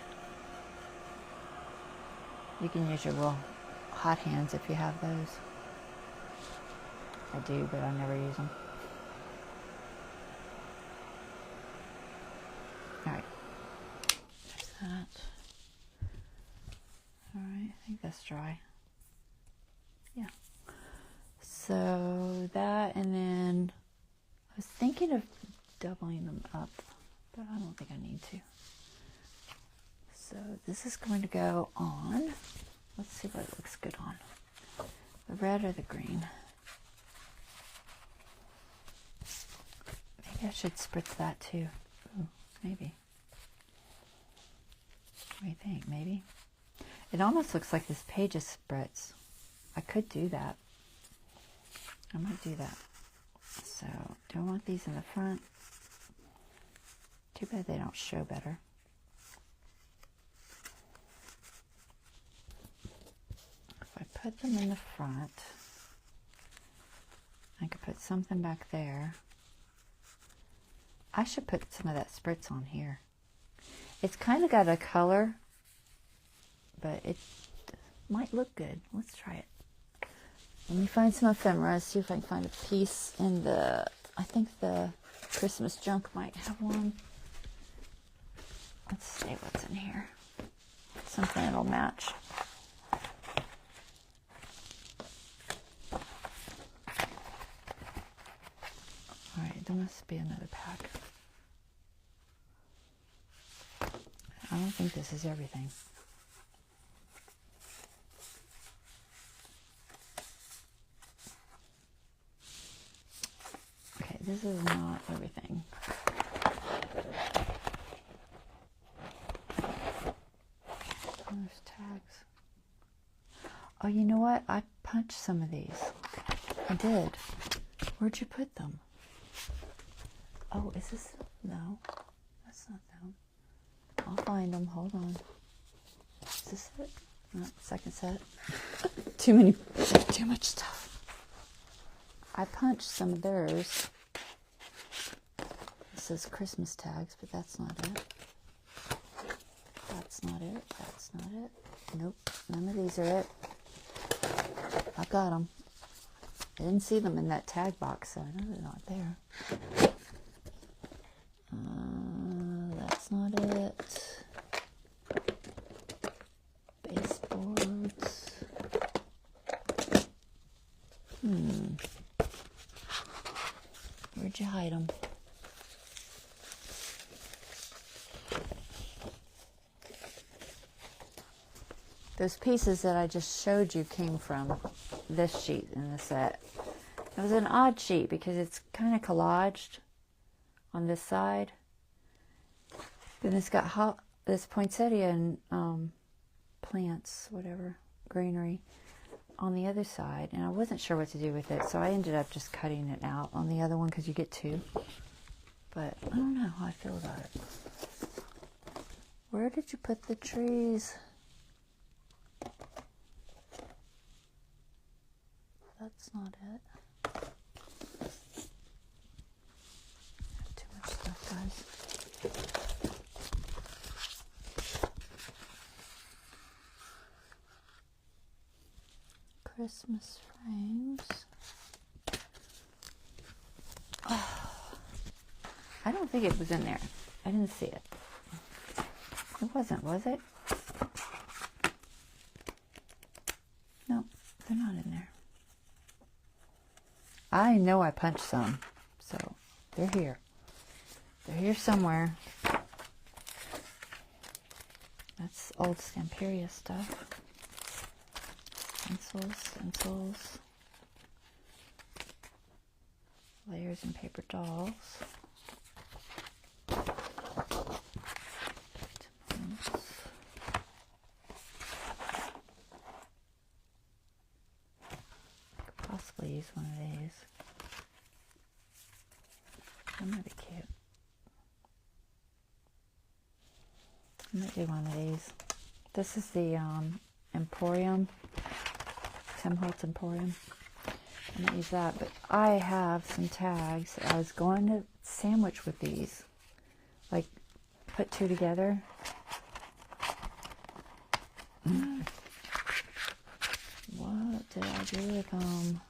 You can use your little hot hands if you have those. I do, but I never use them. Alright. There's that. Alright, I think that's dry. Yeah. So that, and then I was thinking of doubling them up, but I don't think I need to. So this is going to go on. Let's see what it looks good on. The red or the green. Maybe I should spritz that too. Ooh, maybe. What do you think? Maybe? It almost looks like this page is spritz. I could do that. I might do that. So, do I want these in the front? Too bad they don't show better. If I put them in the front, something back there. I should put some of that spritz on here. It's kind of got a color, but it might look good. Let's try it. Let me find some ephemera. See if I can find a piece in the, I think the Christmas junk might have one. Let's see what's in here. Something that'll match. Alright, there must be another pack. I don't think this is everything. Okay, this is not everything. There's tags. Oh, you know what? I punched some of these. I did. Where'd you put them? Oh, is this? No, that's not them. I'll find them. Hold on. Is this it? No, second set. Too much stuff. I punched some of theirs. It says Christmas tags, but that's not it. That's not it. That's not it. Nope. None of these are it. I got them. I didn't see them in that tag box, so I know they're not there. That's not it. Baseboards. Where'd you hide them? Those pieces that I just showed you came from this sheet in the set. It was an odd sheet because it's kind of collaged on this side. Then it's got this poinsettia and plants, whatever, greenery on the other side. And I wasn't sure what to do with it, so I ended up just cutting it out on the other one because you get two. But I don't know how I feel about it. Where did you put the trees? That's not it. Too much stuff, guys. Christmas frames. Oh, I don't think it was in there. I didn't see it. It wasn't, was it? No, they're not in there. I know I punched some, so they're here. They're here somewhere. That's old Stamperia stuff. Stencils. Layers and paper dolls. Possibly use one of these. That might be cute. I might do one of these. This is the Emporium. Tim Holtz Emporium. I might use that, but I have some tags. I was going to sandwich with these. Like, put two together. What did I do with them?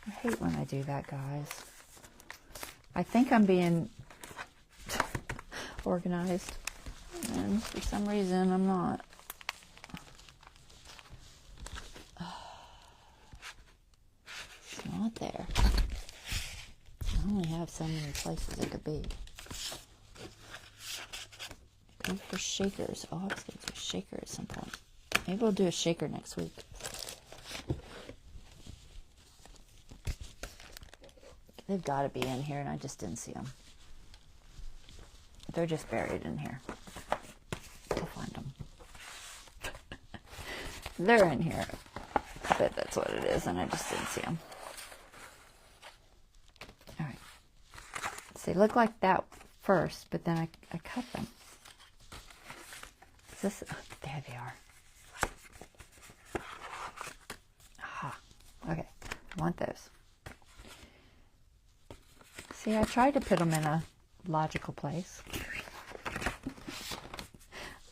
I hate when I do that, guys. I think I'm being organized, and for some reason I'm not. It's not there. I only have so many places it could be. Go for shakers. Oh, I was going to do a shaker at some point. Maybe we'll do a shaker next week. They've got to be in here, and I just didn't see them. They're just buried in here. I'll find them. They're in here. I bet that's what it is, and I just didn't see them. All right. So they look like that first, but then I cut them. Is this? Oh, there they are. Aha. Okay. I want those. See, I tried to put them in a logical place.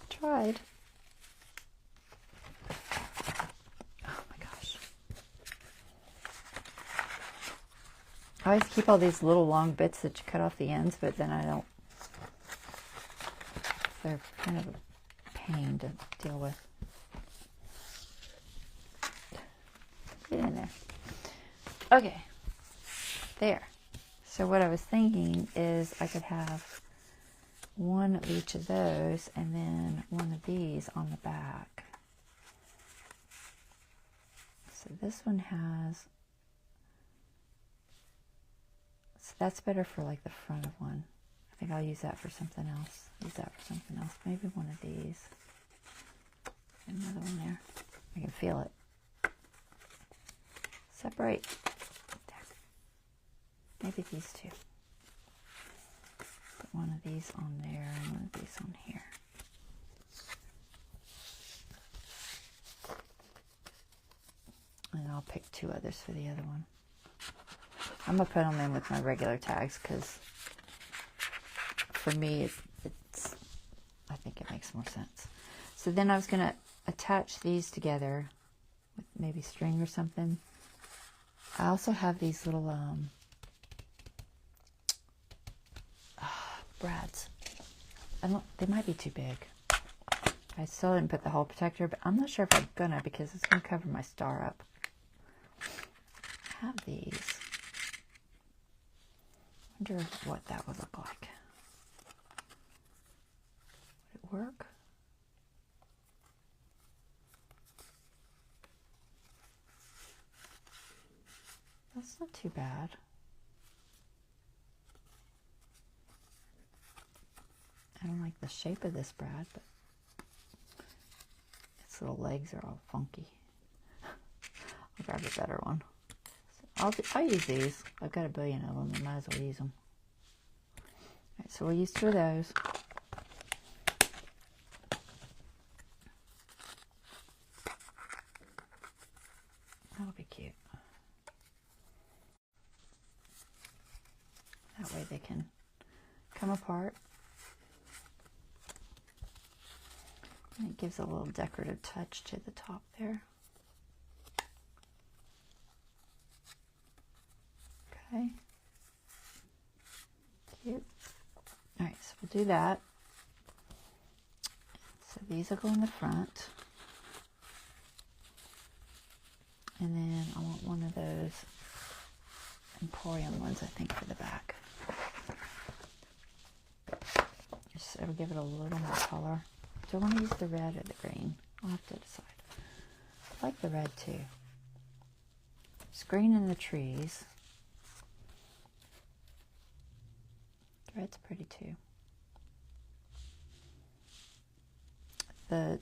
Tried. Oh my gosh. I always keep all these little long bits that you cut off the ends, but then I don't. They're kind of a pain to deal with. Get in there. Okay. There. So what I was thinking is I could have one of each of those and then one of these on the back. So this one has, so that's better for like the front of one. I think I'll use that for something else. Use that for something else. Maybe one of these. Another one there. I can feel it. Separate. Maybe these two. Put one of these on there and one of these on here. And I'll pick two others for the other one. I'm going to put them in with my regular tags because for me, it's I think it makes more sense. So then I was going to attach these together with maybe string or something. I also have these little brads. They might be too big. I still didn't put the hole protector, but I'm not sure if I'm gonna because it's gonna cover my star up. I have these. Wonder what that would look like. Would it work? That's not too bad. I don't like the shape of this brad, but its little legs are all funky. I'll grab a better one. So I'll use these. I've got a billion of them. I might as well use them. All right, so we'll use two of those. That'll be cute. That way they can come apart. And it gives a little decorative touch to the top there. Okay. Cute. Alright, so we'll do that. So these will go in the front. And then I want one of those Emporium ones, I think, for the back. Just it'll give it a little more color. Do I want to use the red or the green? I'll have to decide. I like the red too. It's green in the trees. The red's pretty too. The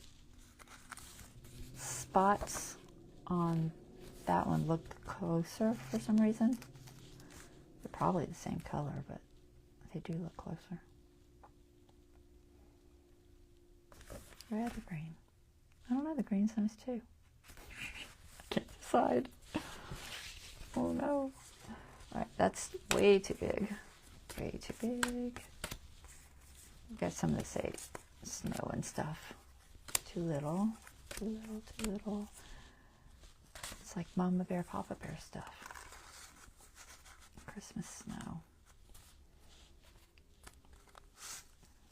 spots on that one looked closer for some reason. They're probably the same color, but they do look closer. Red or green? I don't know, the green's nice too. I can't decide. Oh no. Alright, that's way too big. Way too big. We've got some of the say snow and stuff. Too little. Too little, too little. It's like Mama Bear, Papa Bear stuff. Christmas snow.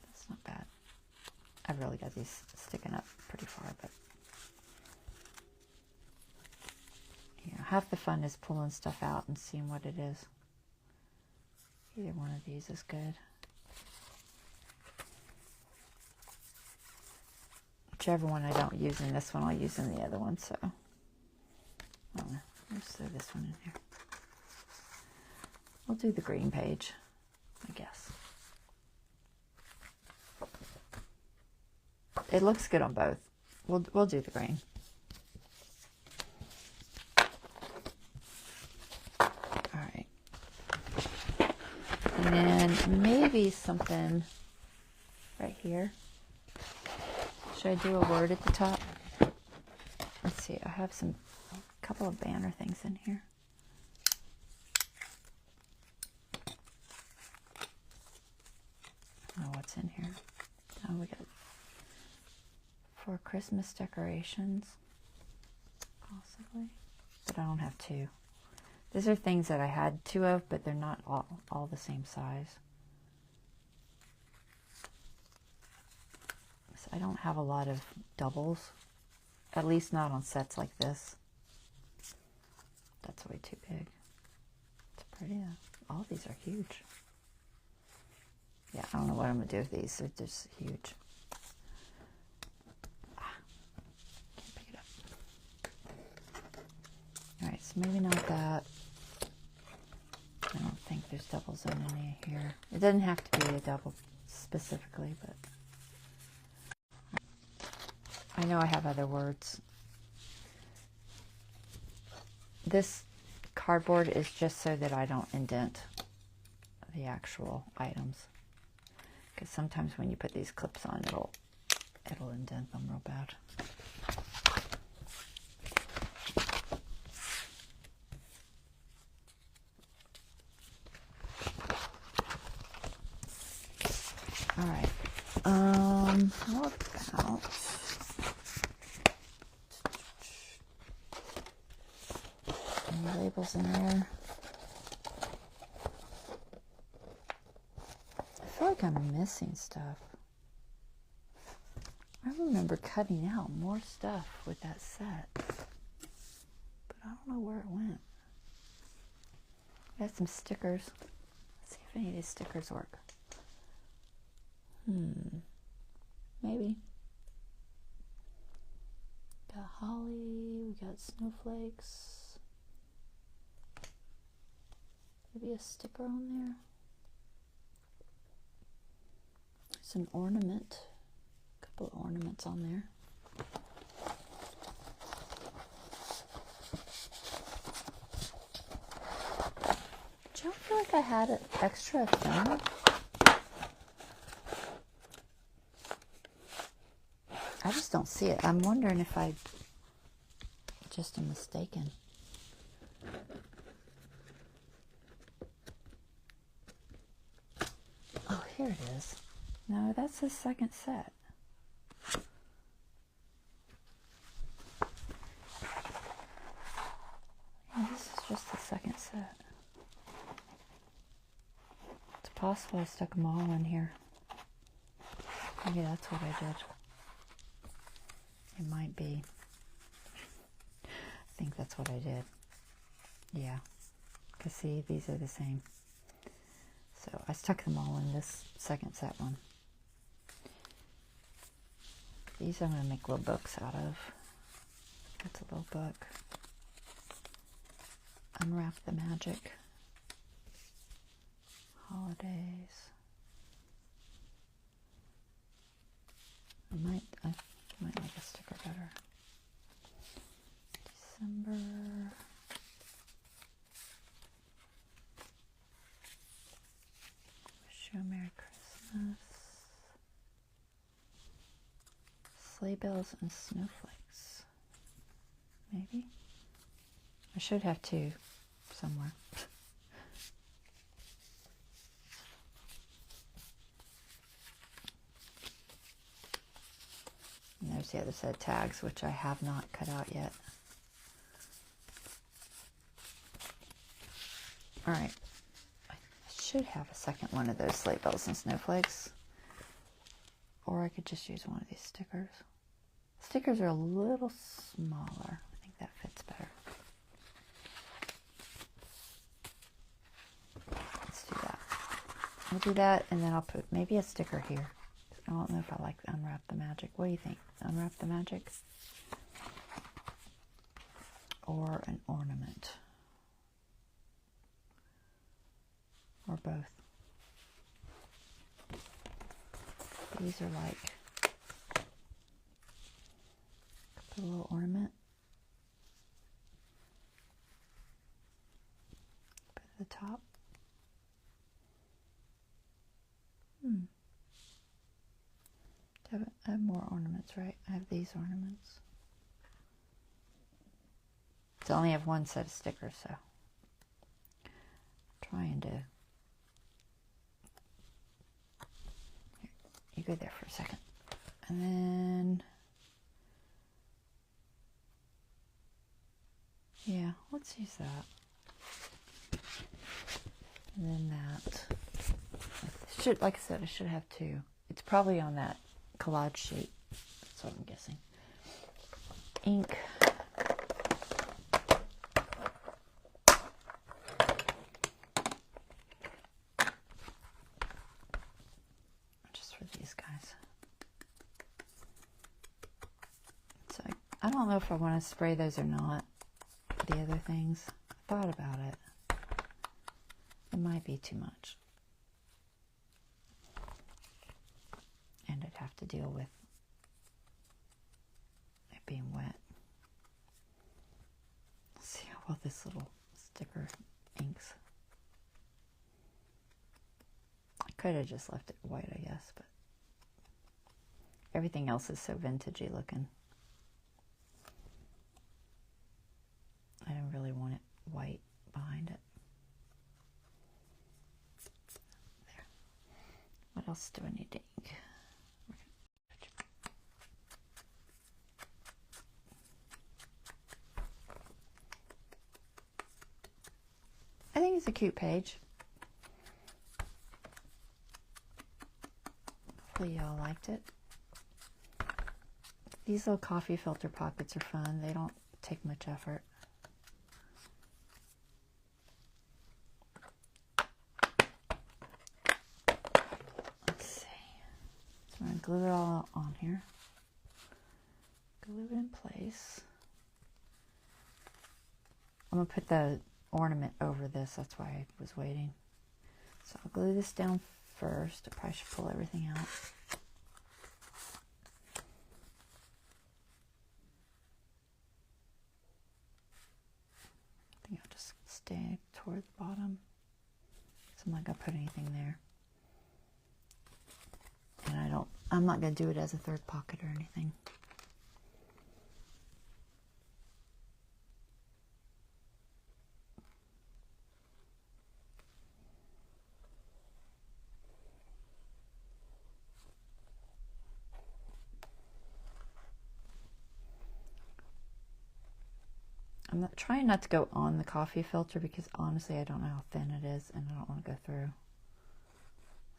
That's not bad. I've really got these sticking up pretty far, but you know, half the fun is pulling stuff out and seeing what it is. Either one of these is good. Whichever one I don't use in this one, I'll use in the other one, so I don't know. Let's throw this one in here. We'll do the green page, I guess. It looks good on both. We'll do the green. All right. And then maybe something right here. Should I do a word at the top? Let's see. I have a couple of banner things in here. else in here? Oh, we got for Christmas decorations, possibly, but I don't have two. These are things that I had two of, but they're not all the same size. So I don't have a lot of doubles, at least not on sets like this. That's way too big. It's pretty. All these are huge. Yeah, I don't know what I'm going to do with these. They're just huge. Can't pick it up. Alright, so maybe not that. I don't think there's doubles in any here. It doesn't have to be a double specifically, but I know I have other words. This cardboard is just so that I don't indent the actual items. Because sometimes when you put these clips on, it'll indent them real bad. All right. What about any labels in there? I feel like I'm missing stuff. I remember cutting out more stuff with that set, but I don't know where it went. I got some stickers. Let's see if any of these stickers work. Maybe. Got holly, we got snowflakes. Maybe a sticker on there. There's an ornament. A couple of ornaments on there. Do you feel like I had an extra film? I just don't see it. I'm wondering if I just am mistaken. Oh, here it is. No, that's the second set. Yeah, this is just the second set. It's possible I stuck them all in here. Maybe that's what I did. It might be. I think that's what I did. Yeah. Because see, these are the same. So I stuck them all in this second set one. These I'm going to make little books out of. That's a little book. Unwrap the Magic. Holidays. I might make a sticker better. December. Wish you a Merry Christmas. Sleigh bells and snowflakes. Maybe? I should have two somewhere. And there's the other set of tags, which I have not cut out yet. Alright. I should have a second one of those sleigh bells and snowflakes. Or I could just use one of these stickers. Stickers are a little smaller. I think that fits better. Let's do that. I'll do that, and then I'll put maybe a sticker here. I don't know if I like Unwrap the Magic. What do you think? Unwrap the Magic? Or an ornament? Or both? These are like a little ornament. Put at the top. I have more ornaments, right? I have these ornaments. So I only have one set of stickers, so I'm trying to. Here. go there for a second. And then, yeah, let's use that. And then that. Should, like I said, I should have two. It's probably on that collage sheet. That's what I'm guessing. Ink. Just for these guys. So I don't know if I want to spray those or not. The other things. I thought about it. It might be too much. And I'd have to deal with it being wet. Let's see how well this little sticker inks. I could have just left it white, I guess, but everything else is so vintagey looking. I don't really want it white behind it. There. What else do I need to ink? I think it's a cute page. Hopefully y'all liked it. These little coffee filter pockets are fun. They don't take much effort. Let's see. So I'm going to glue it all on here. Glue it in place. I'm going to put the ornament over this. That's why I was waiting. So I'll glue this down first. I probably should pull everything out. I think I'll just stay toward the bottom. So I'm not going to put anything there. And I'm not going to do it as a third pocket or anything. I'm trying not to go on the coffee filter because honestly I don't know how thin it is and I don't want to go through.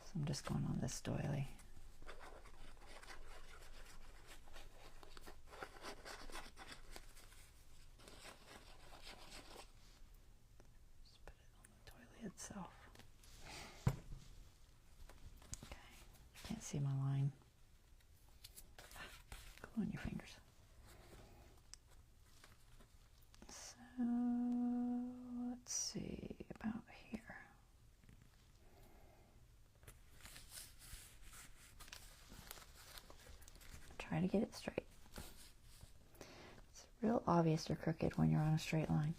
So I'm just going on this doily. Just put it on the doily itself. Okay, can't see my line. Glue on your fingers. Let's see about here. Try to get it straight. It's real obvious you're crooked when you're on a straight line.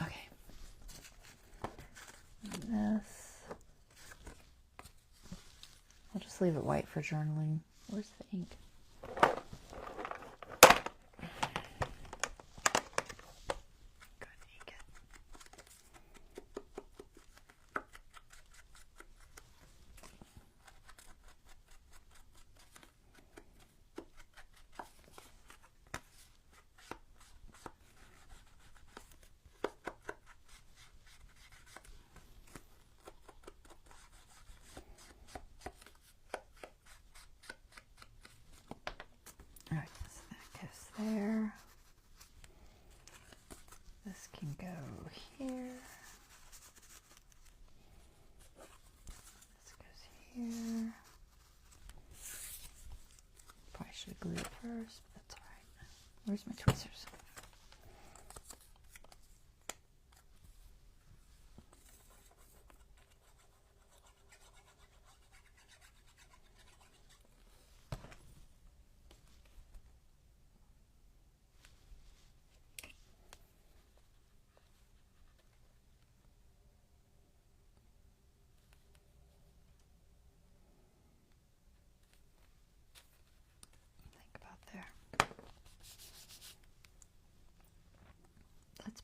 Okay. And this. I'll just leave it white for journaling. Where's the ink? Gotta ink it. Alright, so that goes there. This can go here. This goes here. Probably should have glued it first, but that's alright. Where's my tweezers?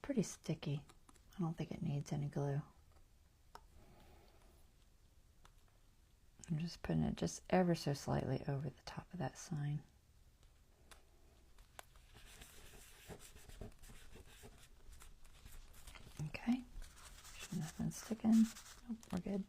Pretty sticky. don't think it needs any glue. I'm just putting it just ever so slightly over the top of that sign. Okay, nothing's sticking. Nope, we're good.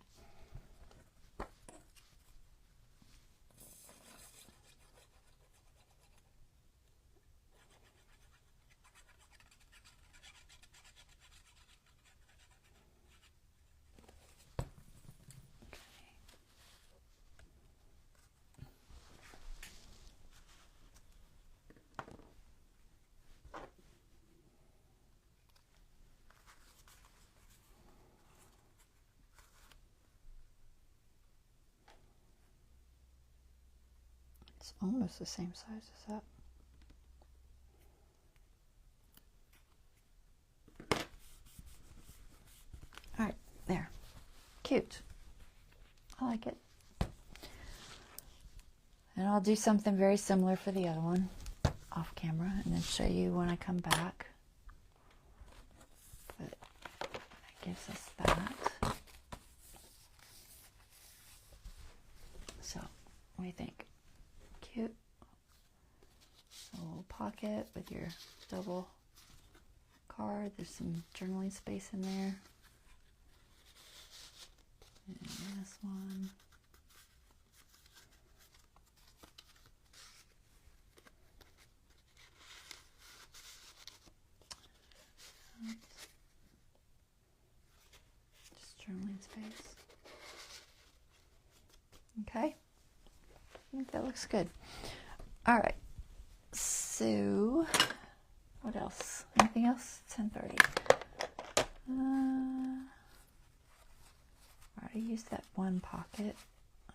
It's almost the same size as that. All right, there. Cute. I like it. And I'll do something very similar for the other one off camera and then show you when I come back. But that gives us that. So, what do you think? Cute. A little pocket with your double card. There's some journaling space in there. And this one. Just journaling space. Okay. I think that looks good. All right. So, what else? Anything else? 10:30. I already used that one pocket.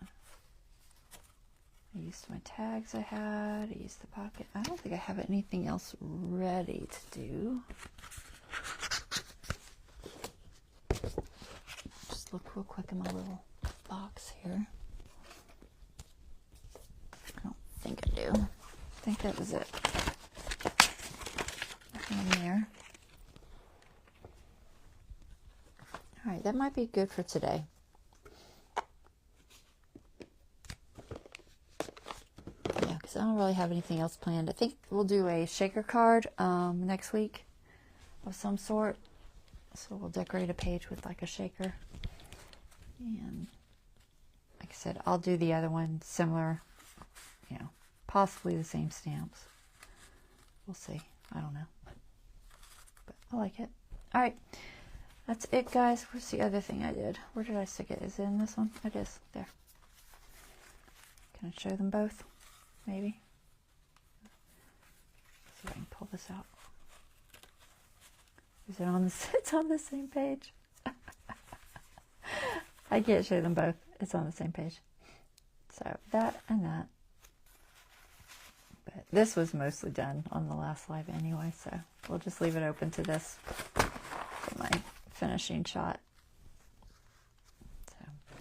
I used my tags I had. I used the pocket. I don't think I have anything else ready to do. Just look real quick in my little box here. I don't think I do. I think that was it. Nothing in there. All right, that might be good for today. Yeah, because I don't really have anything else planned. I think we'll do a shaker card next week of some sort. So we'll decorate a page with like a shaker. And like I said, I'll do the other one similar, you know, possibly the same stamps. We'll see. I don't know. But I like it. All right. That's it, guys. Where's the other thing I did? Where did I stick it? Is it in this one? It is. There. Can I show them both? Maybe. See if I can pull this out. Is it on the, it's on the same page? I can't show them both. It's on the same page. So that and that. But this was mostly done on the last live anyway, so we'll just leave it open to this for my finishing shot. So,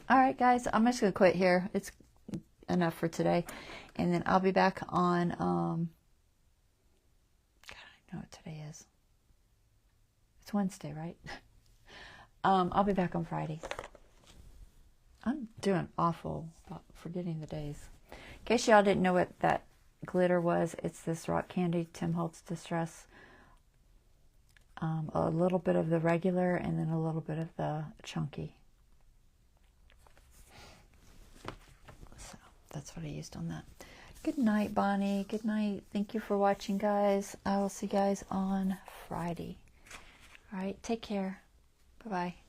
all right, guys, I'm just gonna quit here. It's enough for today, and then I'll be back on. God, I know what today is. It's Wednesday, right? I'll be back on Friday. I'm doing awful about forgetting the days. In case y'all didn't know what that glitter was, it's this Rock Candy Tim Holtz Distress. A little bit of the regular and then a little bit of the chunky. So that's what I used on that. Good night, Bonnie. Good night. Thank you for watching, guys. I will see you guys on Friday. All right, take care. Bye-bye.